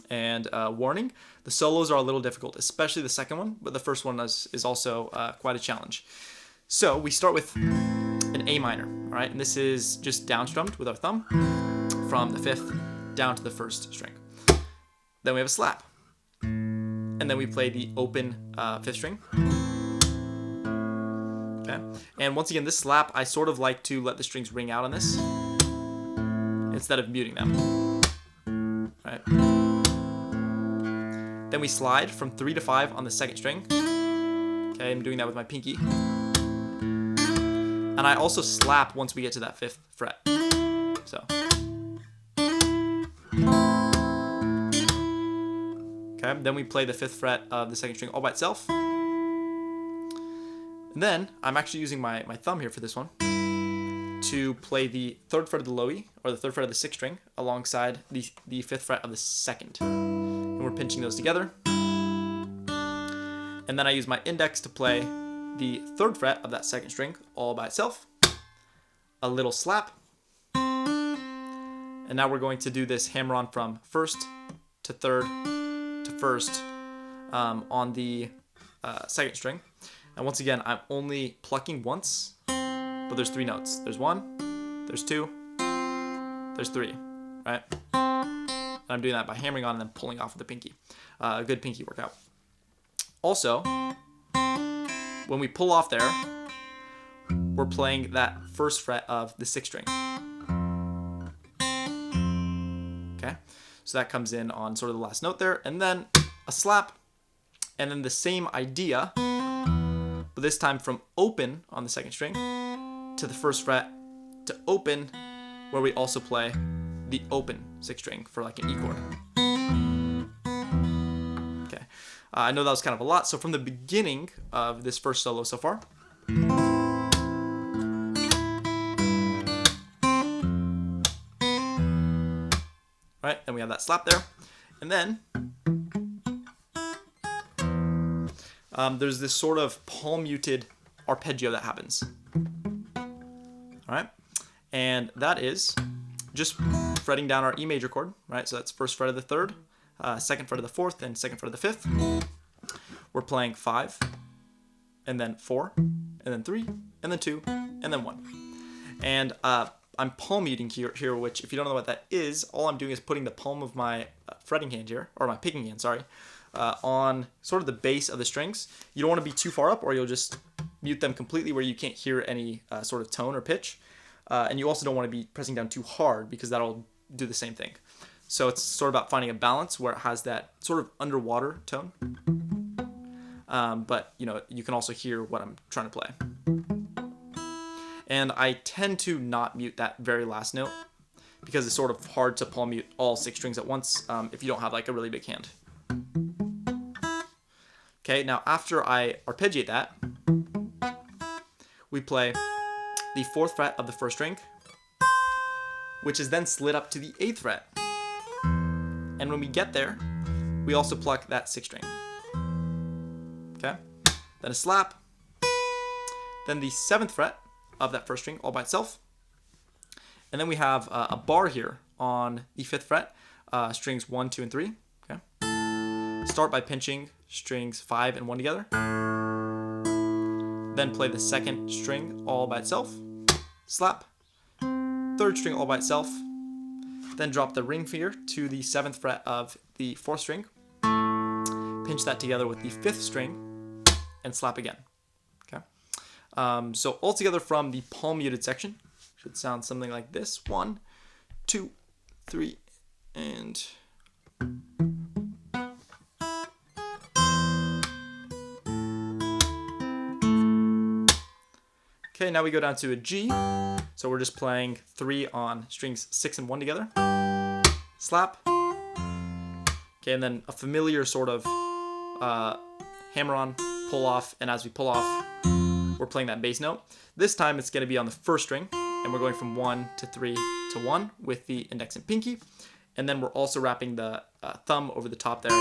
And warning, the solos are a little difficult, especially the second one, but the first one is also quite a challenge. So we start with an A minor, all right? And this is just down strummed with our thumb from the 5th down to the 1st string. Then we have a slap. And then we play the open 5th string. Okay. And once again, this slap, I sort of like to let the strings ring out on this instead of muting them. Right. Then we slide from 3 to 5 on the 2nd string. Okay, I'm doing that with my pinky. And I also slap once we get to that 5th fret. So. Okay, then we play the 5th fret of the 2nd string all by itself. And then I'm actually using my thumb here for this one to play the 3rd fret of the low E, or the 3rd fret of the 6th string, alongside the 5th fret of the 2nd. And we're pinching those together. And then I use my index to play the 3rd fret of that 2nd string all by itself. A little slap. And now we're going to do this hammer on from 1st to 3rd to 1st on the 2nd string. And once again, I'm only plucking once, but there's 3 notes. There's 1, there's 2, there's 3, right? And I'm doing that by hammering on and then pulling off with the pinky. A good pinky workout. Also, when we pull off there, we're playing that 1st fret of the 6th string. Okay, so that comes in on sort of the last note there, and then a slap, and then the same idea, but this time from open on the 2nd string to the 1st fret to open, where we also play the open 6th string for like an E chord. Okay, I know that was kind of a lot, so from the beginning of this first solo so far, right, and we have that slap there, and then there's this sort of palm muted arpeggio that happens. All right, and that is just fretting down our E major chord, right? So that's 1st fret of the 3rd, 2nd fret of the 4th, and 2nd fret of the 5th. We're playing 5, and then 4, and then 3, and then 2, and then 1. And I'm palm muting here, which if you don't know what that is, all I'm doing is putting the palm of my fretting hand here, or my picking hand, sorry, on sort of the base of the strings. You don't want to be too far up or you'll just mute them completely where you can't hear any sort of tone or pitch. And you also don't want to be pressing down too hard because that'll do the same thing. So it's sort of about finding a balance where it has that sort of underwater tone. But you know, you can also hear what I'm trying to play. And I tend to not mute that very last note because it's sort of hard to palm mute all 6 strings at once if you don't have like a really big hand. Okay, now after I arpeggiate that, we play the 4th fret of the 1st string, which is then slid up to the 8th fret. And when we get there, we also pluck that 6th string. Okay, then a slap, then the 7th fret of that 1st string all by itself, and then we have a bar here on the 5th fret, strings 1, 2, and 3. Okay, start by pinching strings 5 and 1 together, then play the 2nd string all by itself, slap, 3rd string all by itself, then drop the ring finger to the 7th fret of the 4th string, pinch that together with the 5th string, and slap again. Okay. So altogether from the palm muted section, should sound something like this. 1, 2, 3, and... Okay, now we go down to a G. So we're just playing 3 on strings 6 and 1 together. Slap. Okay, and then a familiar sort of hammer on, pull off, and as we pull off, we're playing that bass note. This time it's going to be on the 1st string, and we're going from 1 to 3 to 1 with the index and pinky. And then we're also wrapping the thumb over the top there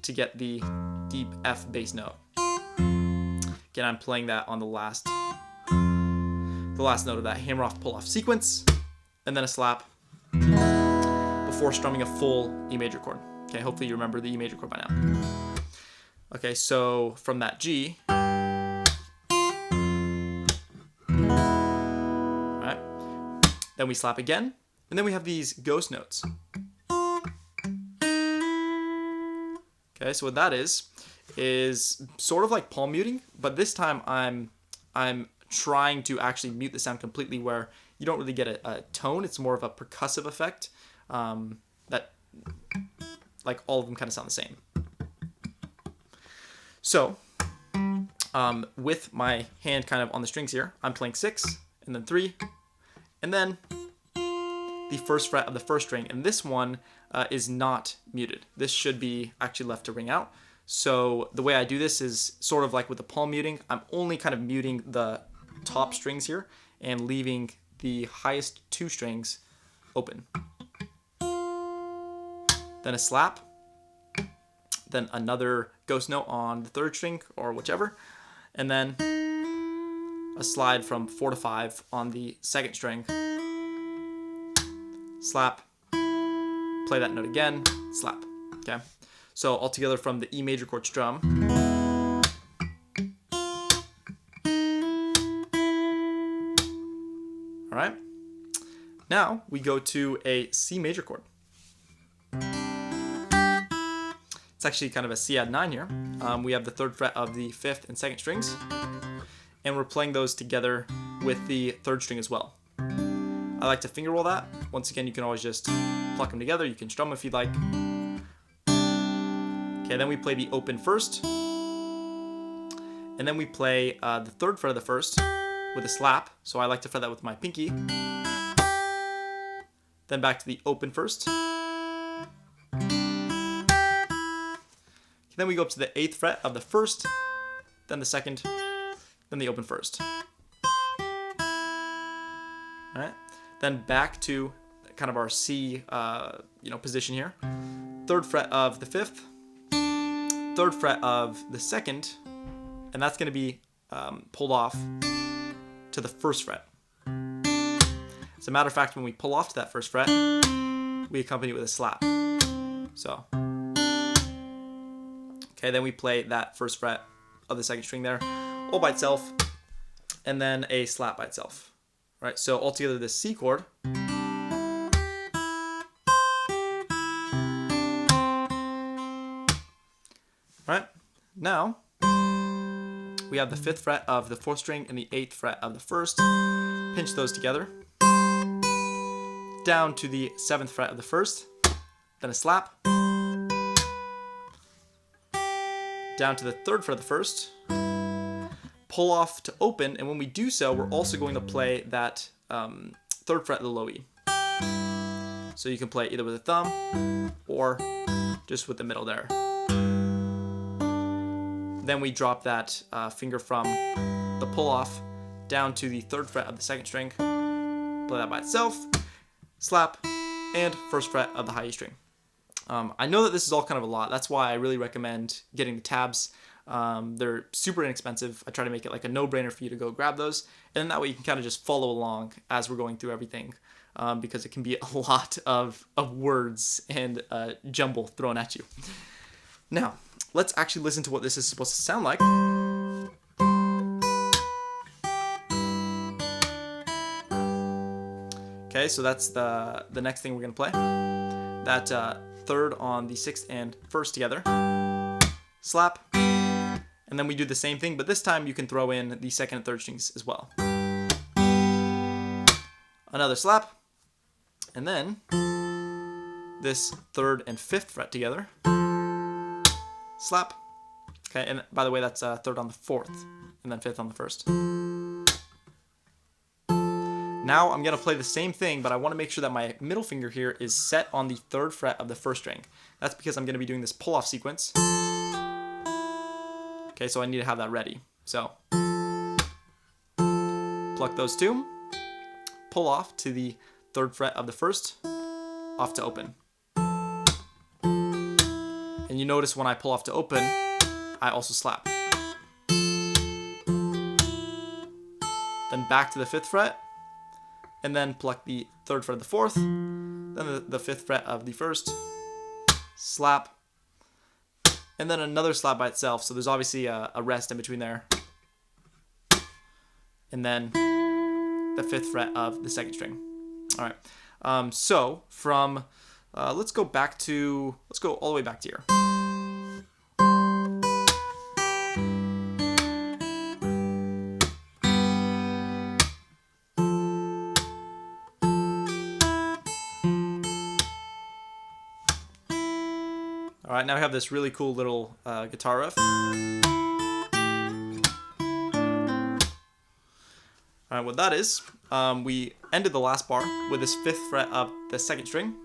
to get the deep F bass note. Again, I'm playing that on the last note of that hammer off pull off sequence, and then a slap before strumming a full E major chord. Okay, hopefully you remember the E major chord by now. Okay, so from that G, alright, then we slap again, and then we have these ghost notes. Okay, so what that is sort of like palm muting, but this time I'm trying to actually mute the sound completely where you don't really get a tone. It's more of a percussive effect that like all of them kind of sound the same. So with my hand kind of on the strings here, I'm playing 6 and then 3 and then the 1st fret of the 1st string, and this one is not muted. This should be actually left to ring out. So the way I do this is sort of like with the palm muting. I'm only kind of muting the top strings here and leaving the highest 2 strings open. Then a slap, then another ghost note on the 3rd string or whichever, and then a slide from 4 to 5 on the 2nd string, slap, play that note again, slap. Okay, so altogether from the E major chord strum, all right, now we go to a C major chord. It's actually kind of a C add 9 here. We have the 3rd fret of the 5th and 2nd strings, and we're playing those together with the 3rd string as well. I like to finger roll that. Once again, you can always just pluck them together. You can strum if you'd like. Okay, then we play the open 1st, and then we play the 3rd fret of the 1st with a slap. So I like to fret that with my pinky. Then back to the open 1st. Then we go up to the 8th fret of the 1st, then the 2nd, then the open 1st. All right. Then back to kind of our C, position here. 3rd fret of the 5th, 3rd fret of the 2nd, and that's going to be pulled off to the 1st fret. As a matter of fact, when we pull off to that 1st fret, we accompany it with a slap. So. Okay, then we play that 1st fret of the 2nd string there, all by itself, and then a slap by itself. right? So altogether this C chord. Right? Now we have the 5th fret of the 4th string and the 8th fret of the 1st. Pinch those together. Down to the 7th fret of the 1st. Then a slap. Down to the 3rd fret of the 1st. Pull off to open, and when we do so, we're also going to play that 3rd fret of the low E. So you can play either with a thumb or just with the middle there. Then we drop that finger from the pull off down to the 3rd fret of the 2nd string. Play that by itself. Slap, and 1st fret of the high E string. I know that this is all kind of a lot. That's why I really recommend getting the tabs. They're super inexpensive. I try to make it like a no-brainer for you to go grab those. And then that way you can kind of just follow along as we're going through everything, because it can be a lot of words and jumble thrown at you. Now, let's actually listen to what this is supposed to sound like. Okay, so that's the next thing we're going to play. That 3rd on the 6th and 1st together. Slap. And then we do the same thing, but this time you can throw in the 2nd and 3rd strings as well. Another slap. And then this 3rd and 5th fret together. Slap. Okay, and by the way, that's 3rd on the 4th, and then 5th on the 1st. Now I'm going to play the same thing, but I want to make sure that my middle finger here is set on the 3rd fret of the 1st string. That's because I'm going to be doing this pull-off sequence. Okay, so I need to have that ready. So, pluck those two, pull off to the 3rd fret of the 1st, off to open. And you notice when I pull off to open, I also slap. Then back to the 5th fret, and then pluck the 3rd fret of the 4th, then the 5th fret of the 1st, slap, and then another slap by itself. So there's obviously a rest in between there. And then the 5th fret of the 2nd string. All right. So from, let's go all the way back to here. All right, now we have this really cool little guitar riff. All right, what that is, we ended the last bar with this 5th fret of the 2nd string.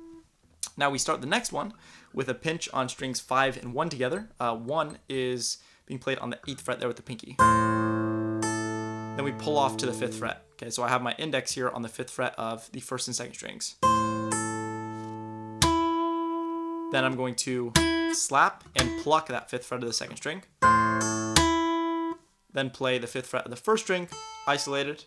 Now we start the next one with a pinch on strings 5 and 1 together. 1 is being played on the 8th fret there with the pinky. Then we pull off to the 5th fret. Okay, so I have my index here on the 5th fret of the 1st and 2nd strings. Then I'm going to slap and pluck that 5th fret of the 2nd string. Then play the 5th fret of the 1st string, isolated.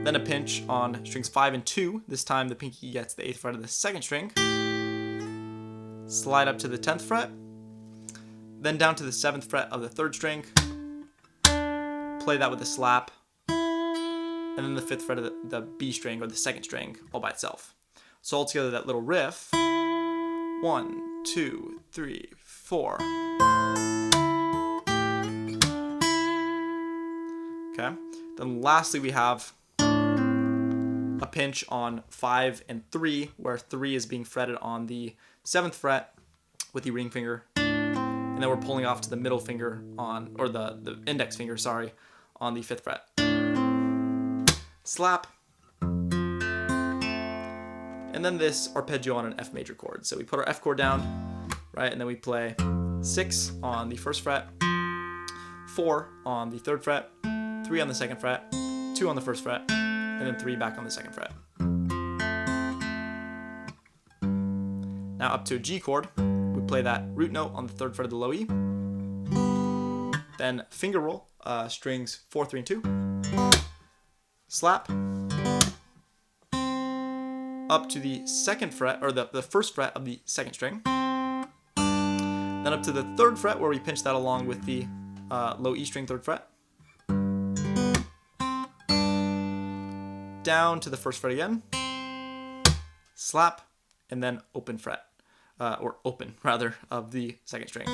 Then a pinch on strings 5 and 2. This time the pinky gets the 8th fret of the 2nd string. Slide up to the 10th fret. Then down to the 7th fret of the 3rd string. Play that with a slap. And then the 5th fret of the B string or the 2nd string all by itself. So altogether that little riff, 1, 2, 3, 4. Okay. Then lastly we have a pinch on 5 and 3, where 3 is being fretted on the 7th fret with the ring finger, and then we're pulling off to the middle finger on, or the index finger, sorry, on the 5th fret. Slap, and then this arpeggio on an F major chord. So we put our F chord down, right, and then we play 6 on the 1st fret, 4 on the 3rd fret, 3 on the 2nd fret, 2 on the 1st fret, and then 3 back on the 2nd fret. Now up to a G chord, we play that root note on the 3rd fret of the low E, then finger roll, strings 4, 3, and 2, slap, up to the 2nd fret, or the 1st fret of the 2nd string, then up to the 3rd fret where we pinch that along with the low E string 3rd fret, down to the 1st fret again, slap, and then open fret, or open rather, of the 2nd string.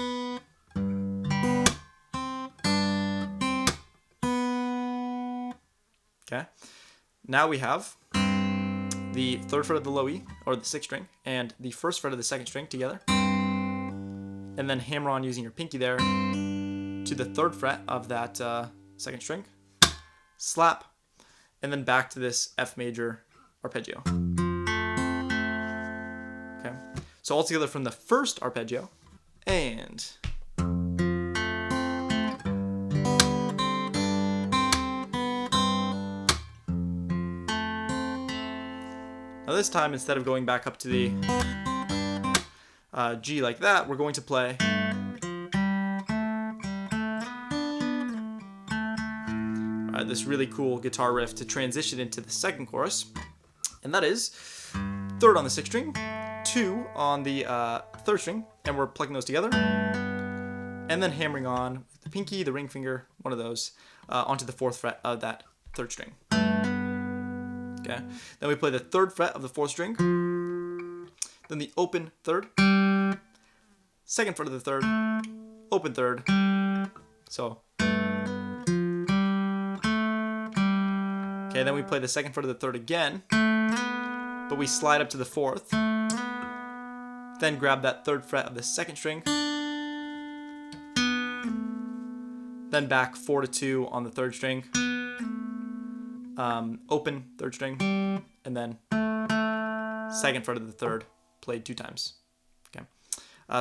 Okay, now we have the 3rd fret of the low E, or the 6th string, and the 1st fret of the 2nd string together, and then hammer on using your pinky there to the 3rd fret of that 2nd string, slap, and then back to this F major arpeggio. Okay, so all together from the 1st arpeggio, and now this time, instead of going back up to the G like that, we're going to play this really cool guitar riff to transition into the 2nd chorus, and that is 3rd on the 6th string, 2 on the 3rd string, and we're plucking those together, and then hammering on with the pinky, the ring finger, one of those, onto the 4th fret of that 3rd string. Okay, then we play the 3rd fret of the 4th string, then the open 3rd, 2nd fret of the 3rd, open 3rd, so. Okay, then we play the 2nd fret of the 3rd again, but we slide up to the 4th, then grab that 3rd fret of the 2nd string, then back 4 to 2 on the 3rd string, open 3rd string, and then 2nd fret of the 3rd played 2 times. Okay,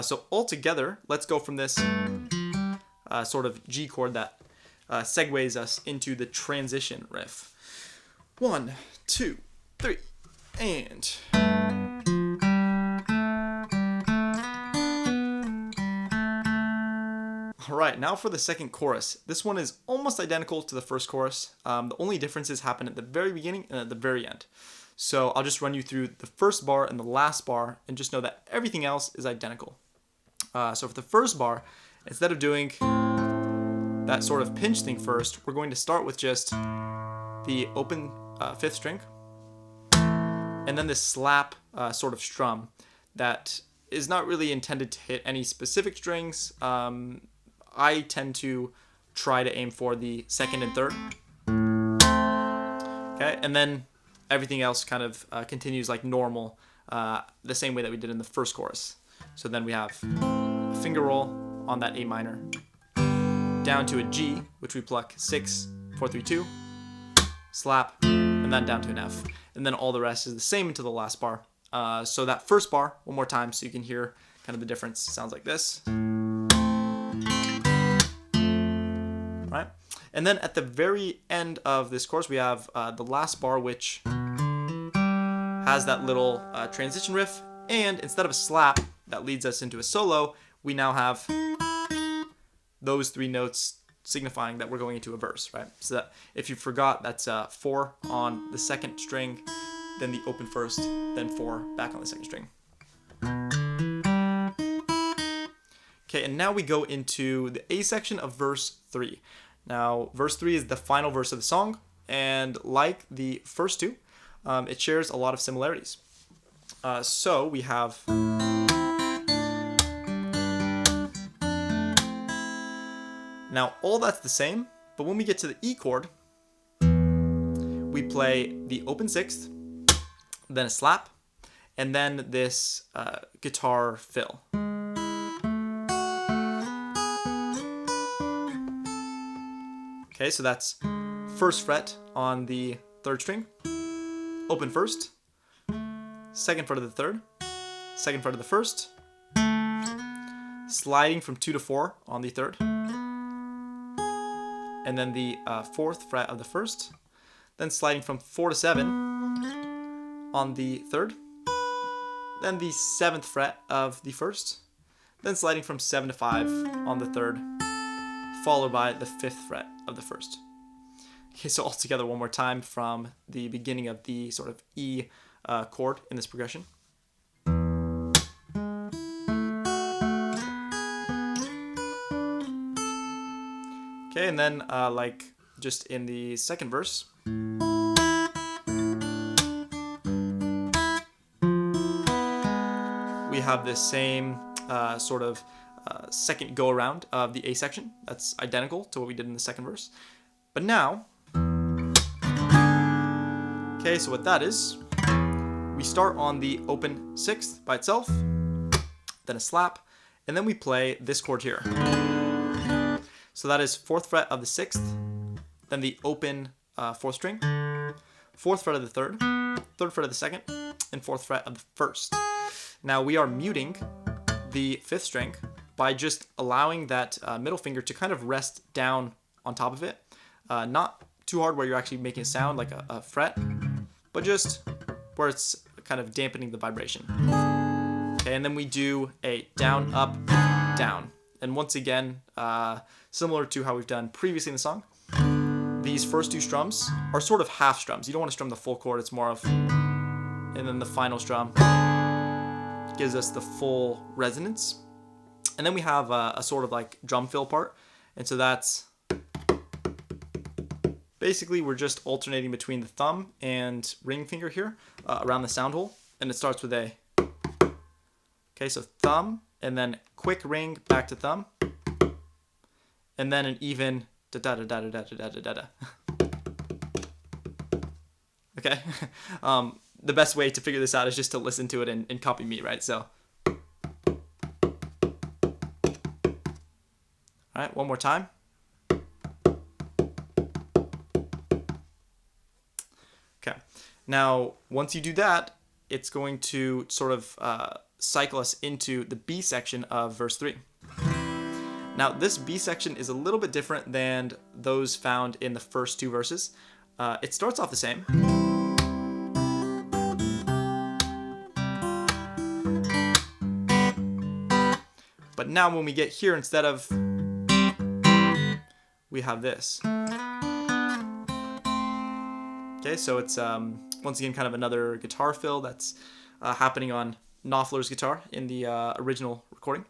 so all together, let's go from this sort of G chord that segues us into the transition riff. 1, 2, 3, and. Alright, now for the 2nd chorus. This one is almost identical to the 1st chorus. The only differences happen at the very beginning and at the very end. So I'll just run you through the 1st bar and the last bar, and just know that everything else is identical. So for the 1st bar, instead of doing that sort of pinch thing first, we're going to start with just the open 5th string, and then this slap sort of strum that is not really intended to hit any specific strings. I tend to try to aim for the 2nd and 3rd. Okay, and then everything else kind of continues like normal, the same way that we did in the 1st chorus. So then we have a finger roll on that A minor, down to a G, which we pluck 6, 4, 3, 2, slap, and then down to an F. And then all the rest is the same until the last bar. So that 1st bar, one more time so you can hear kind of the difference. Sounds like this. Right? And then at the very end of this chorus, we have the last bar, which has that little transition riff. And instead of a slap that leads us into a solo, we now have those 3 notes signifying that we're going into a verse, right? So that if you forgot, that's 4 on the 2nd string, then the open 1st, then 4 back on the 2nd string. Okay, and now we go into the A section of verse 3. Now, verse 3 is the final verse of the song, and like the first 2, it shares a lot of similarities. So we have. Now, all that's the same, but when we get to the E chord, we play the open 6th, then a slap, and then this guitar fill. Okay, so that's 1st fret on the 3rd string, open 1st, 2nd fret of the 3rd, 2nd fret of the 1st, sliding from 2 to 4 on the 3rd, and then the 4th fret of the 1st, then sliding from 4 to 7 on the 3rd, then the 7th fret of the 1st, then sliding from 7 to 5 on the 3rd, followed by the 5th fret of the 1st. Okay, so all together one more time from the beginning of the sort of E chord in this progression. Okay, and then like just in the second verse, we have this same sort of second go around of the A section. That's identical to what we did in the second verse. But now, okay, so what that is, we start on the open sixth by itself, then a slap, and then we play this chord here. So that is 4th fret of the 6th, then the open 4th string, 4th fret of the 3rd, 3rd fret of the 2nd, and 4th fret of the 1st. Now we are muting the 5th string by just allowing that middle finger to kind of rest down on top of it. Not too hard where you're actually making a sound like a fret, but just where it's kind of dampening the vibration. Okay, and then we do a down, up, down. And once again, similar to how we've done previously in the song, these first two strums are sort of half strums. You don't want to strum the full chord, it's more of, and then the final strum gives us the full resonance. And then we have a sort of like drum fill part. And so that's, basically we're just alternating between the thumb and ring finger here around the sound hole. And it starts with A. Okay, so thumb, and then quick ring back to thumb, and then an even da da da da da da da da da. Okay, the best way to figure this out is just to listen to it and copy me, right? So, all right, one more time. Okay, now once you do that, it's going to sort of cycle us into the B section of verse 3. Now this B section is a little bit different than those found in the first two verses. It starts off the same. But now when we get here, instead of, we have this. Okay, so it's once again kind of another guitar fill that's happening on Knopfler's guitar in the original recording.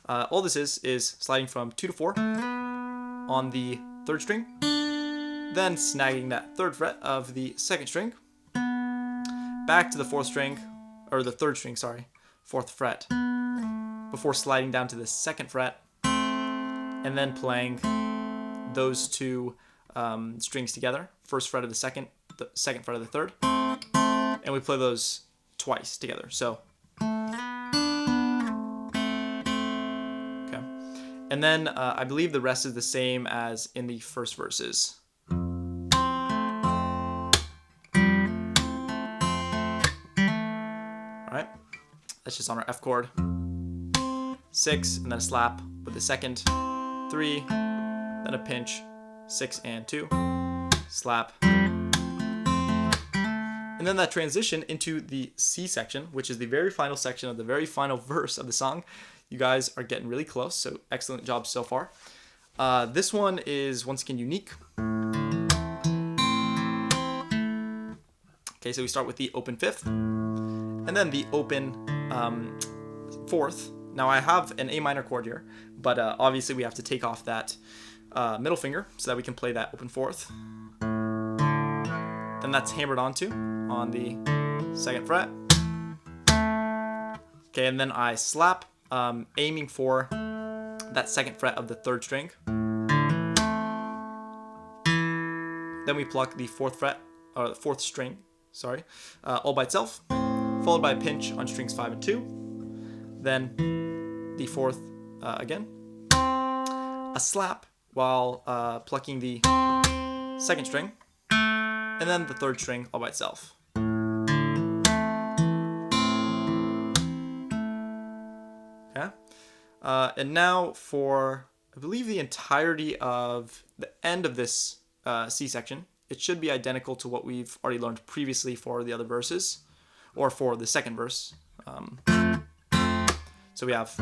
All this is sliding from 2 to 4 on the 3rd string, then snagging that 3rd fret of the 2nd string, back to the 4th string, or the 3rd string, sorry, 4th fret, before sliding down to the 2nd fret, and then playing those two strings together, 1st fret of the 2nd, the 2nd fret of the 3rd, and we play those twice together. So, okay, and then I believe the rest is the same as in the first verses. All right, that's just on our F chord, 6, and then a slap with the 2nd, 3, then a pinch, 6 and 2, slap. And then that transition into the C section, which is the very final section of the very final verse of the song. You guys are getting really close, so excellent job so far. This one is once again unique. Okay, so we start with the open 5th, and then the open 4th. Now I have an A minor chord here, but obviously we have to take off that middle finger so that we can play that open 4th. Then that's hammered onto on the 2nd fret. Okay, and then I slap, aiming for that 2nd fret of the 3rd string. Then we pluck the 4th fret, or the 4th string, sorry, all by itself, followed by a pinch on strings 5 and 2. Then the 4th again, a slap while plucking the 2nd string, and then the 3rd string all by itself. Okay, and now for, I believe, the entirety of the end of this C section, it should be identical to what we've already learned previously for the other verses, or for the 2nd verse. So we have,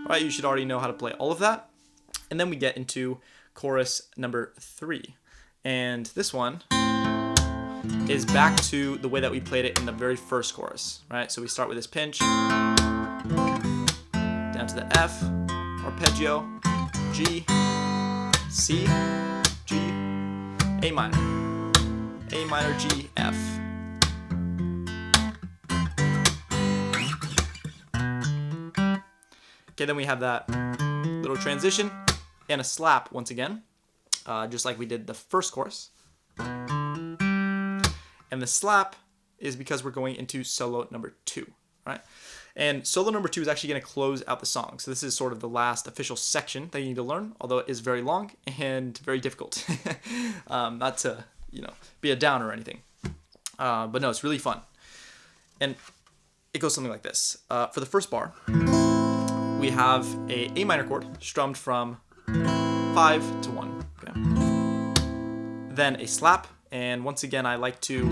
right, you should already know how to play all of that. And then we get into chorus number 3. And this one is back to the way that we played it in the very first chorus, right? So we start with this pinch, down to the F, arpeggio, G, C, G, A minor, G, F. Okay, then we have that little transition and a slap once again, just like we did the first chorus. And the slap is because we're going into solo number 2, right? And solo number 2 is actually going to close out the song. So this is sort of the last official section that you need to learn, although it is very long and very difficult. Not to, be a downer or anything. But no, it's really fun. And it goes something like this. For the first bar, we have a A minor chord strummed from 5 to 1. Okay? Then a slap. And once again, I like to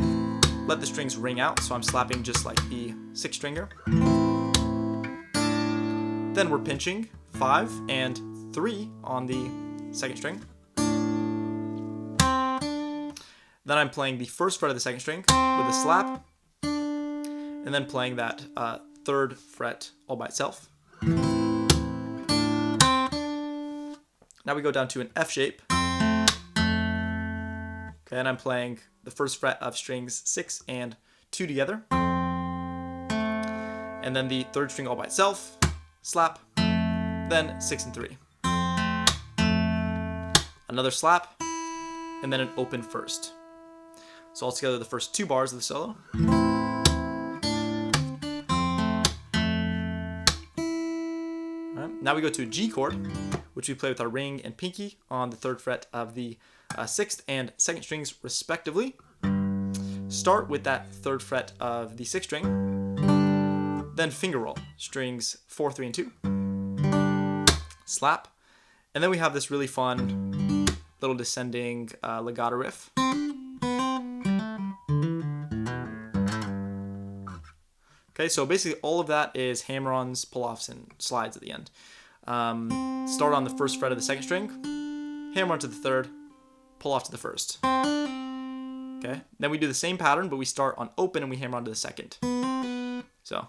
let the strings ring out, so I'm slapping just like the 6th stringer. Then we're pinching 5 and 3 on the 2nd string. Then I'm playing the 1st fret of the 2nd string with a slap, and then playing that 3rd fret all by itself. Now we go down to an F shape. Okay, and I'm playing the 1st fret of strings 6 and 2 together. And then the 3rd string all by itself, slap, then 6 and 3. Another slap, and then an open 1st. So altogether the first 2 bars of the solo. Now we go to a G chord, which we play with our ring and pinky on the 3rd fret of the 6th and 2nd strings respectively. Start with that 3rd fret of the 6th string, then finger roll strings 4, 3, and 2, slap, and then we have this really fun little descending legato riff. Okay, so basically all of that is hammer-ons, pull-offs, and slides at the end. Start on the 1st fret of the 2nd string, hammer on to the 3rd, pull off to the 1st. Okay, then we do the same pattern, but we start on open and we hammer on to the 2nd. So,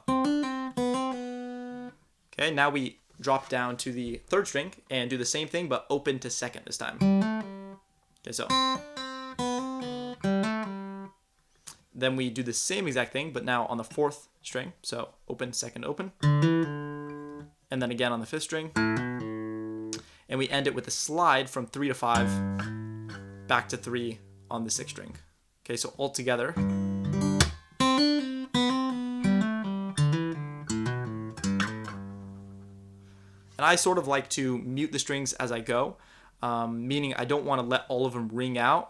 okay, now we drop down to the 3rd string and do the same thing, but open to 2nd this time. Okay, so. Then we do the same exact thing, but now on the 4th string. So open, 2nd, open. And then again on the 5th string. And we end it with a slide from 3 to 5, back to 3 on the 6th string. Okay, so all together. And I sort of like to mute the strings as I go, meaning I don't want to let all of them ring out.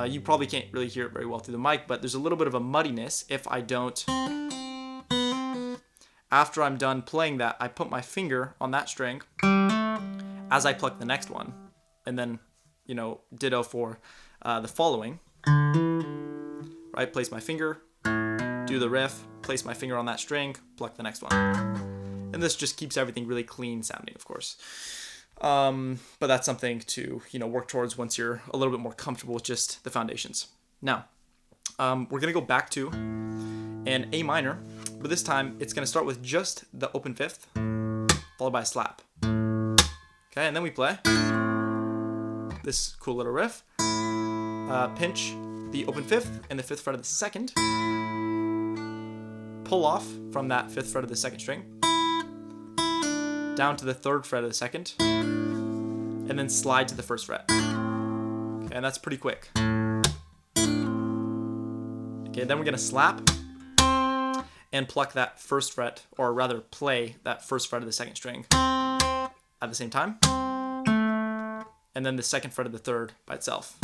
You probably can't really hear it very well through the mic, but there's a little bit of a muddiness if I don't. After I'm done playing that, I put my finger on that string as I pluck the next one, and then, ditto for the following. Right, place my finger, do the riff, place my finger on that string, pluck the next one. And this just keeps everything really clean sounding, of course. But that's something to, work towards once you're a little bit more comfortable with just the foundations. Now, we're going to go back to an A minor, but this time it's going to start with just the open 5th, followed by a slap. Okay, and then we play this cool little riff. Pinch the open 5th and the 5th fret of the 2nd. Pull off from that 5th fret of the 2nd string, down to the 3rd fret of the 2nd, and then slide to the 1st fret. Okay, and that's pretty quick. Okay, then we're gonna slap and pluck that 1st fret, or rather play that 1st fret of the 2nd string at the same time, and then the 2nd fret of the 3rd by itself.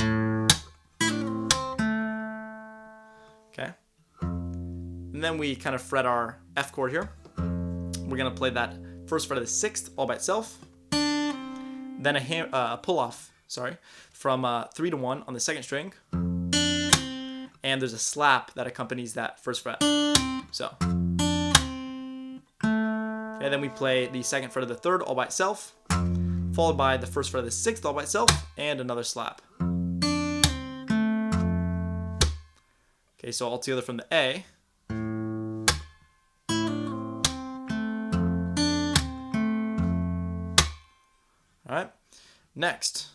Okay, and then we kind of fret our F chord here. We're gonna play that 1st fret of the 6th all by itself, then a pull off, from 3 to 1 on the 2nd string, and there's a slap that accompanies that 1st fret. So, okay, then we play the 2nd fret of the 3rd all by itself, followed by the first fret of the 6th all by itself, and another slap. Okay, so all together from the A. All right, next.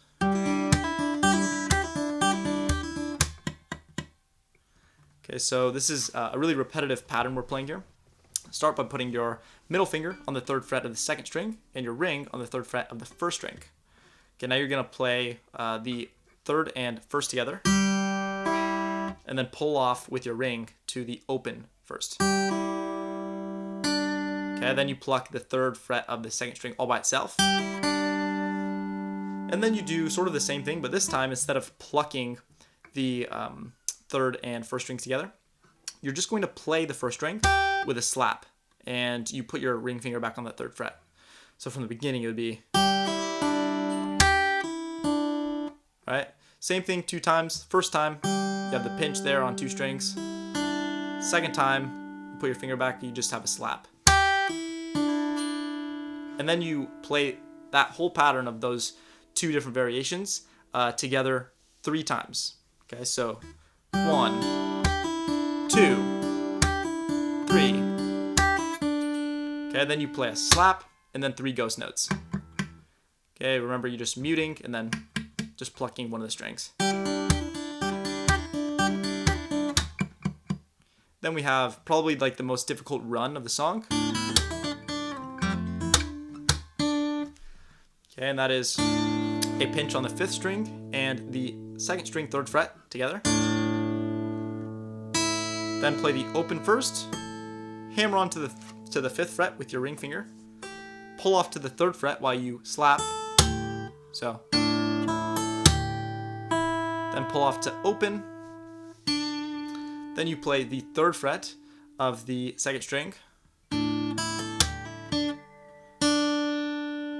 Okay, so this is a really repetitive pattern we're playing here. Start by putting your middle finger on the 3rd fret of the 2nd string and your ring on the 3rd fret of the 1st string. Okay, now you're going to play the 3rd and 1st together, and then pull off with your ring to the open 1st. Okay, then you pluck the 3rd fret of the 2nd string all by itself. And then you do sort of the same thing, but this time instead of plucking the 3rd and 1st strings together, you're just going to play the 1st string with a slap, and you put your ring finger back on that 3rd fret. So from the beginning it would be, right? Same thing 2 times. First time you have the pinch there on 2 strings. Second time you put your finger back, you just have a slap. And then you play that whole pattern of those 2 different variations together 3 times. Okay, so 1, 2, 3. Okay, then you play a slap and then 3 ghost notes. Okay, remember you're just muting and then just plucking one of the strings. Then we have probably like the most difficult run of the song. Okay, and that is a pinch on the 5th string and the 2nd string 3rd fret together. Then play the open 1st, hammer on to the 5th fret with your ring finger, pull off to the 3rd fret while you slap, so. Then pull off to open. Then you play the 3rd fret of the 2nd string,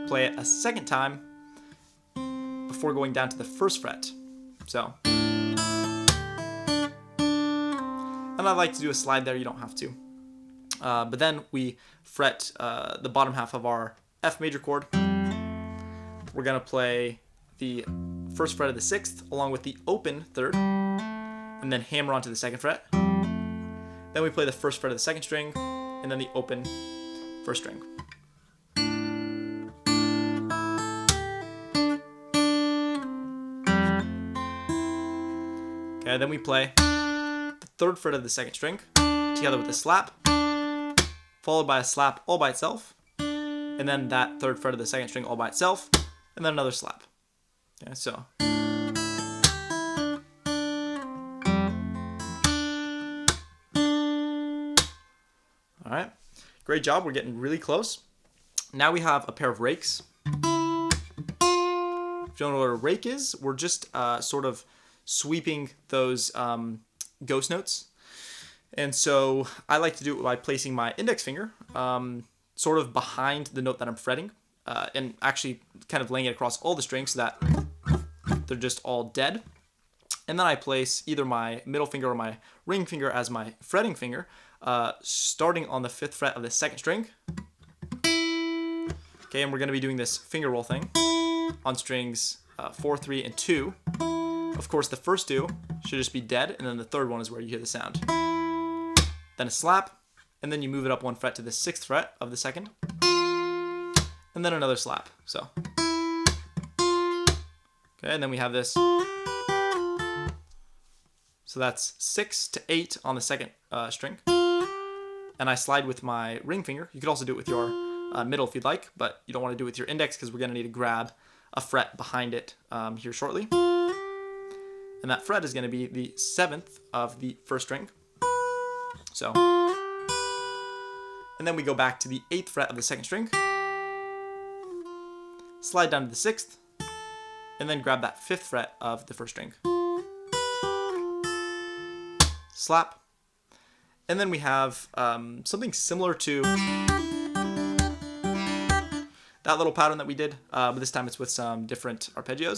play it a second time before going down to the 1st fret. So, and I like to do a slide there, you don't have to. But then we fret the bottom half of our F major chord. We're gonna play the 1st fret of the 6th along with the open 3rd, and then hammer onto the 2nd fret. Then we play the 1st fret of the 2nd string, and then the open 1st string. Okay, then we play the 3rd fret of the 2nd string together with a slap, followed by a slap all by itself, and then that 3rd fret of the 2nd string all by itself, and then another slap. Okay, so. All right, great job. We're getting really close. Now we have a pair of rakes. If you don't know what a rake is, we're just sort of sweeping those ghost notes. And so I like to do it by placing my index finger sort of behind the note that I'm fretting, and actually kind of laying it across all the strings so that they're just all dead. And then I place either my middle finger or my ring finger as my fretting finger, starting on the 5th fret of the 2nd string. Okay, and we're going to be doing this finger roll thing on strings 4, 3, and 2. Of course, the first 2 should just be dead, and then the 3rd one is where you hear the sound. Then a slap, and then you move it up 1 fret to the 6th fret of the 2nd, and then another slap. So, okay, and then we have this. So that's 6 to 8 on the 2nd string, and I slide with my ring finger. You could also do it with your middle if you'd like, but you don't want to do it with your index because we're going to need to grab a fret behind it here shortly. And that fret is going to be the 7th of the 1st string. So, and then we go back to the 8th fret of the 2nd string, slide down to the 6th, and then grab that 5th fret of the 1st string. Slap. And then we have something similar to that little pattern that we did, but this time it's with some different arpeggios.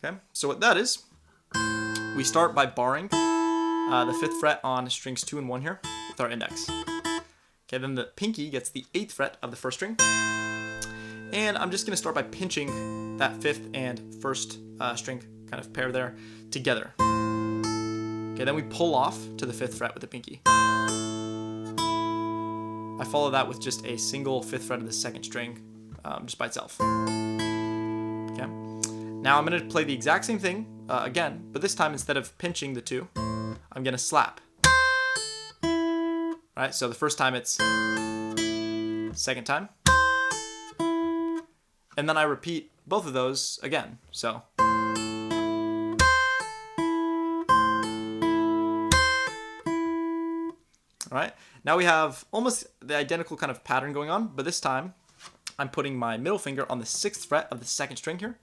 Okay, so what that is, we start by barring the 5th fret on strings 2 and 1 here with our index. Okay, then the pinky gets the 8th fret of the 1st string. And I'm just going to start by pinching that 5th and 1st string kind of pair there together. Okay, then we pull off to the 5th fret with the pinky. I follow that with just a single 5th fret of the 2nd string, just by itself. Okay. Now I'm going to play the exact same thing again, but this time instead of pinching the 2, I'm going to slap. Right, so the first time it's 2nd time. And then I repeat both of those again. So. Alright, now we have almost the identical kind of pattern going on, but this time I'm putting my middle finger on the 6th fret of the 2nd string here.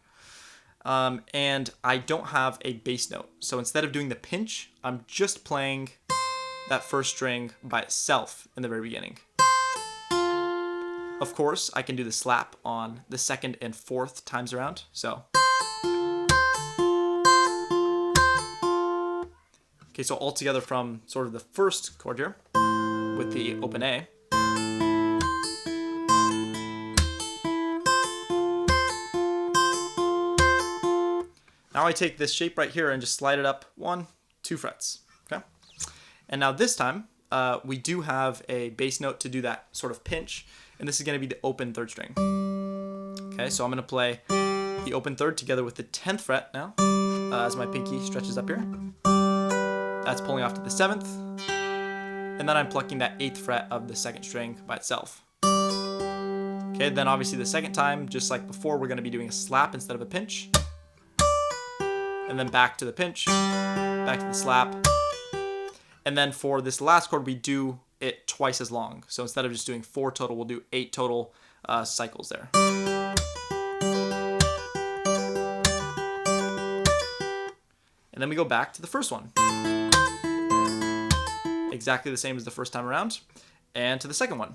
And I don't have a bass note. So instead of doing the pinch, I'm just playing that 1st string by itself in the very beginning. Of course, I can do the slap on the 2nd and 4th times around. So. Okay, so all together from sort of the 1st chord here with the open A. Now I take this shape right here and just slide it up 1, 2 frets. Okay, and now this time we do have a bass note to do that sort of pinch, and this is going to be the open 3rd string. Okay, so I'm going to play the open 3rd together with the 10th fret now as my pinky stretches up here. That's pulling off to the 7th, and then I'm plucking that 8th fret of the 2nd string by itself. Okay, then obviously the 2nd time, just like before, we're going to be doing a slap instead of a pinch. And then back to the pinch, back to the slap. And then for this last chord, we do it twice as long. So instead of just doing 4 total, we'll do 8 total cycles there. And then we go back to the first one. Exactly the same as the first time around. And to the second one.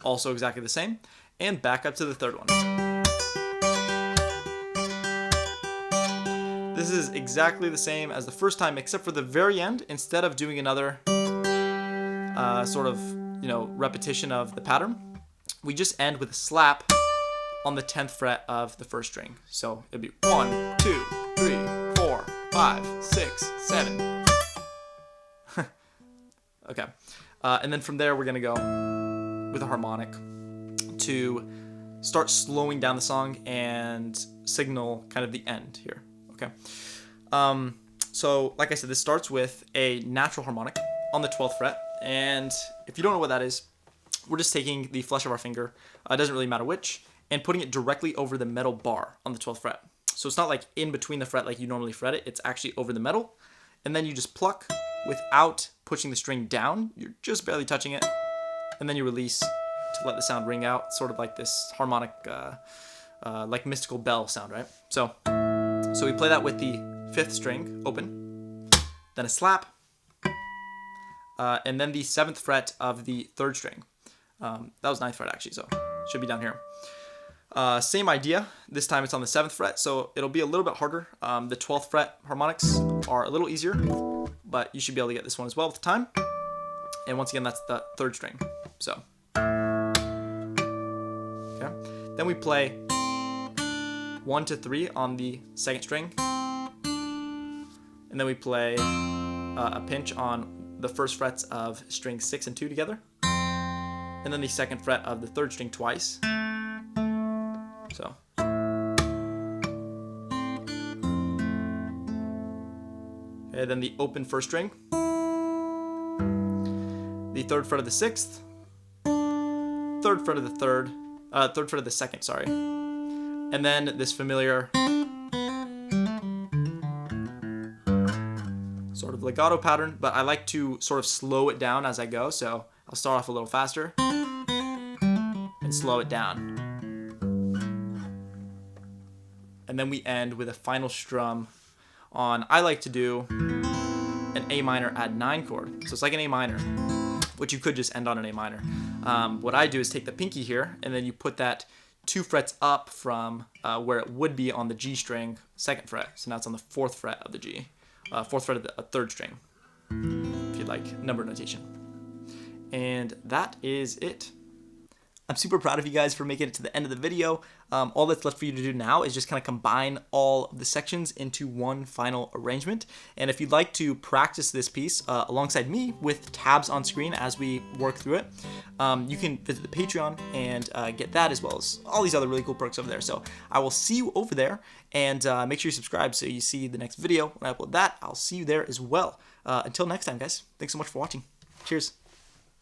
Also exactly the same. And back up to the 3rd one. This is exactly the same as the first time, except for the very end. Instead of doing another sort of, repetition of the pattern, we just end with a slap on the 10th fret of the 1st string. So it'd be 1, 2, 3, 4, 5, 6, 7. Okay. And then from there, we're going to go with a harmonic to start slowing down the song and signal kind of the end here. Okay. So like I said, this starts with a natural harmonic on the 12th fret. And if you don't know what that is, we're just taking the flesh of our finger, it doesn't really matter which, and putting it directly over the metal bar on the 12th fret. So it's not like in between the fret like you normally fret it, it's actually over the metal. And then you just pluck without pushing the string down. You're just barely touching it. And then you release to let the sound ring out, sort of like this harmonic, like mystical bell sound, right? So we play that with the 5th string open, then a slap, and then the 7th fret of the 3rd string. That was 9th fret actually, so it should be down here. Same idea. This time it's on the 7th fret, so it'll be a little bit harder. The 12th fret harmonics are a little easier, but you should be able to get this one as well with time. And once again, that's the 3rd string. So, okay. Then we play 1 to 3 on the 2nd string, and then we play a pinch on the 1st frets of strings 6 and 2 together, and then the 2nd fret of the 3rd string twice. So. Okay, then the open 1st string, the 3rd fret of the 6th, 3rd fret of the 3rd, 3rd fret of the 2nd, sorry, and then this familiar sort of legato pattern, but I like to sort of slow it down as I go, so I'll start off a little faster and slow it down. And then we end with a final strum on, I like to do an A minor add 9 chord. So it's like an A minor, which you could just end on an A minor. What I do is take the pinky here, and then you put that 2 frets up from where it would be on the G string, 2nd fret. So now it's on the 4th fret of the G, 4th fret of the 3rd string, if you'd like number notation. And that is it. I'm super proud of you guys for making it to the end of the video. All that's left for you to do now is just kind of combine all of the sections into one final arrangement. And if you'd like to practice this piece alongside me with tabs on screen as we work through it, you can visit the Patreon and get that, as well as all these other really cool perks over there. So I will see you over there, and make sure you subscribe so you see the next video when I upload that. I'll see you there as well. Until next time, guys, thanks so much for watching. Cheers.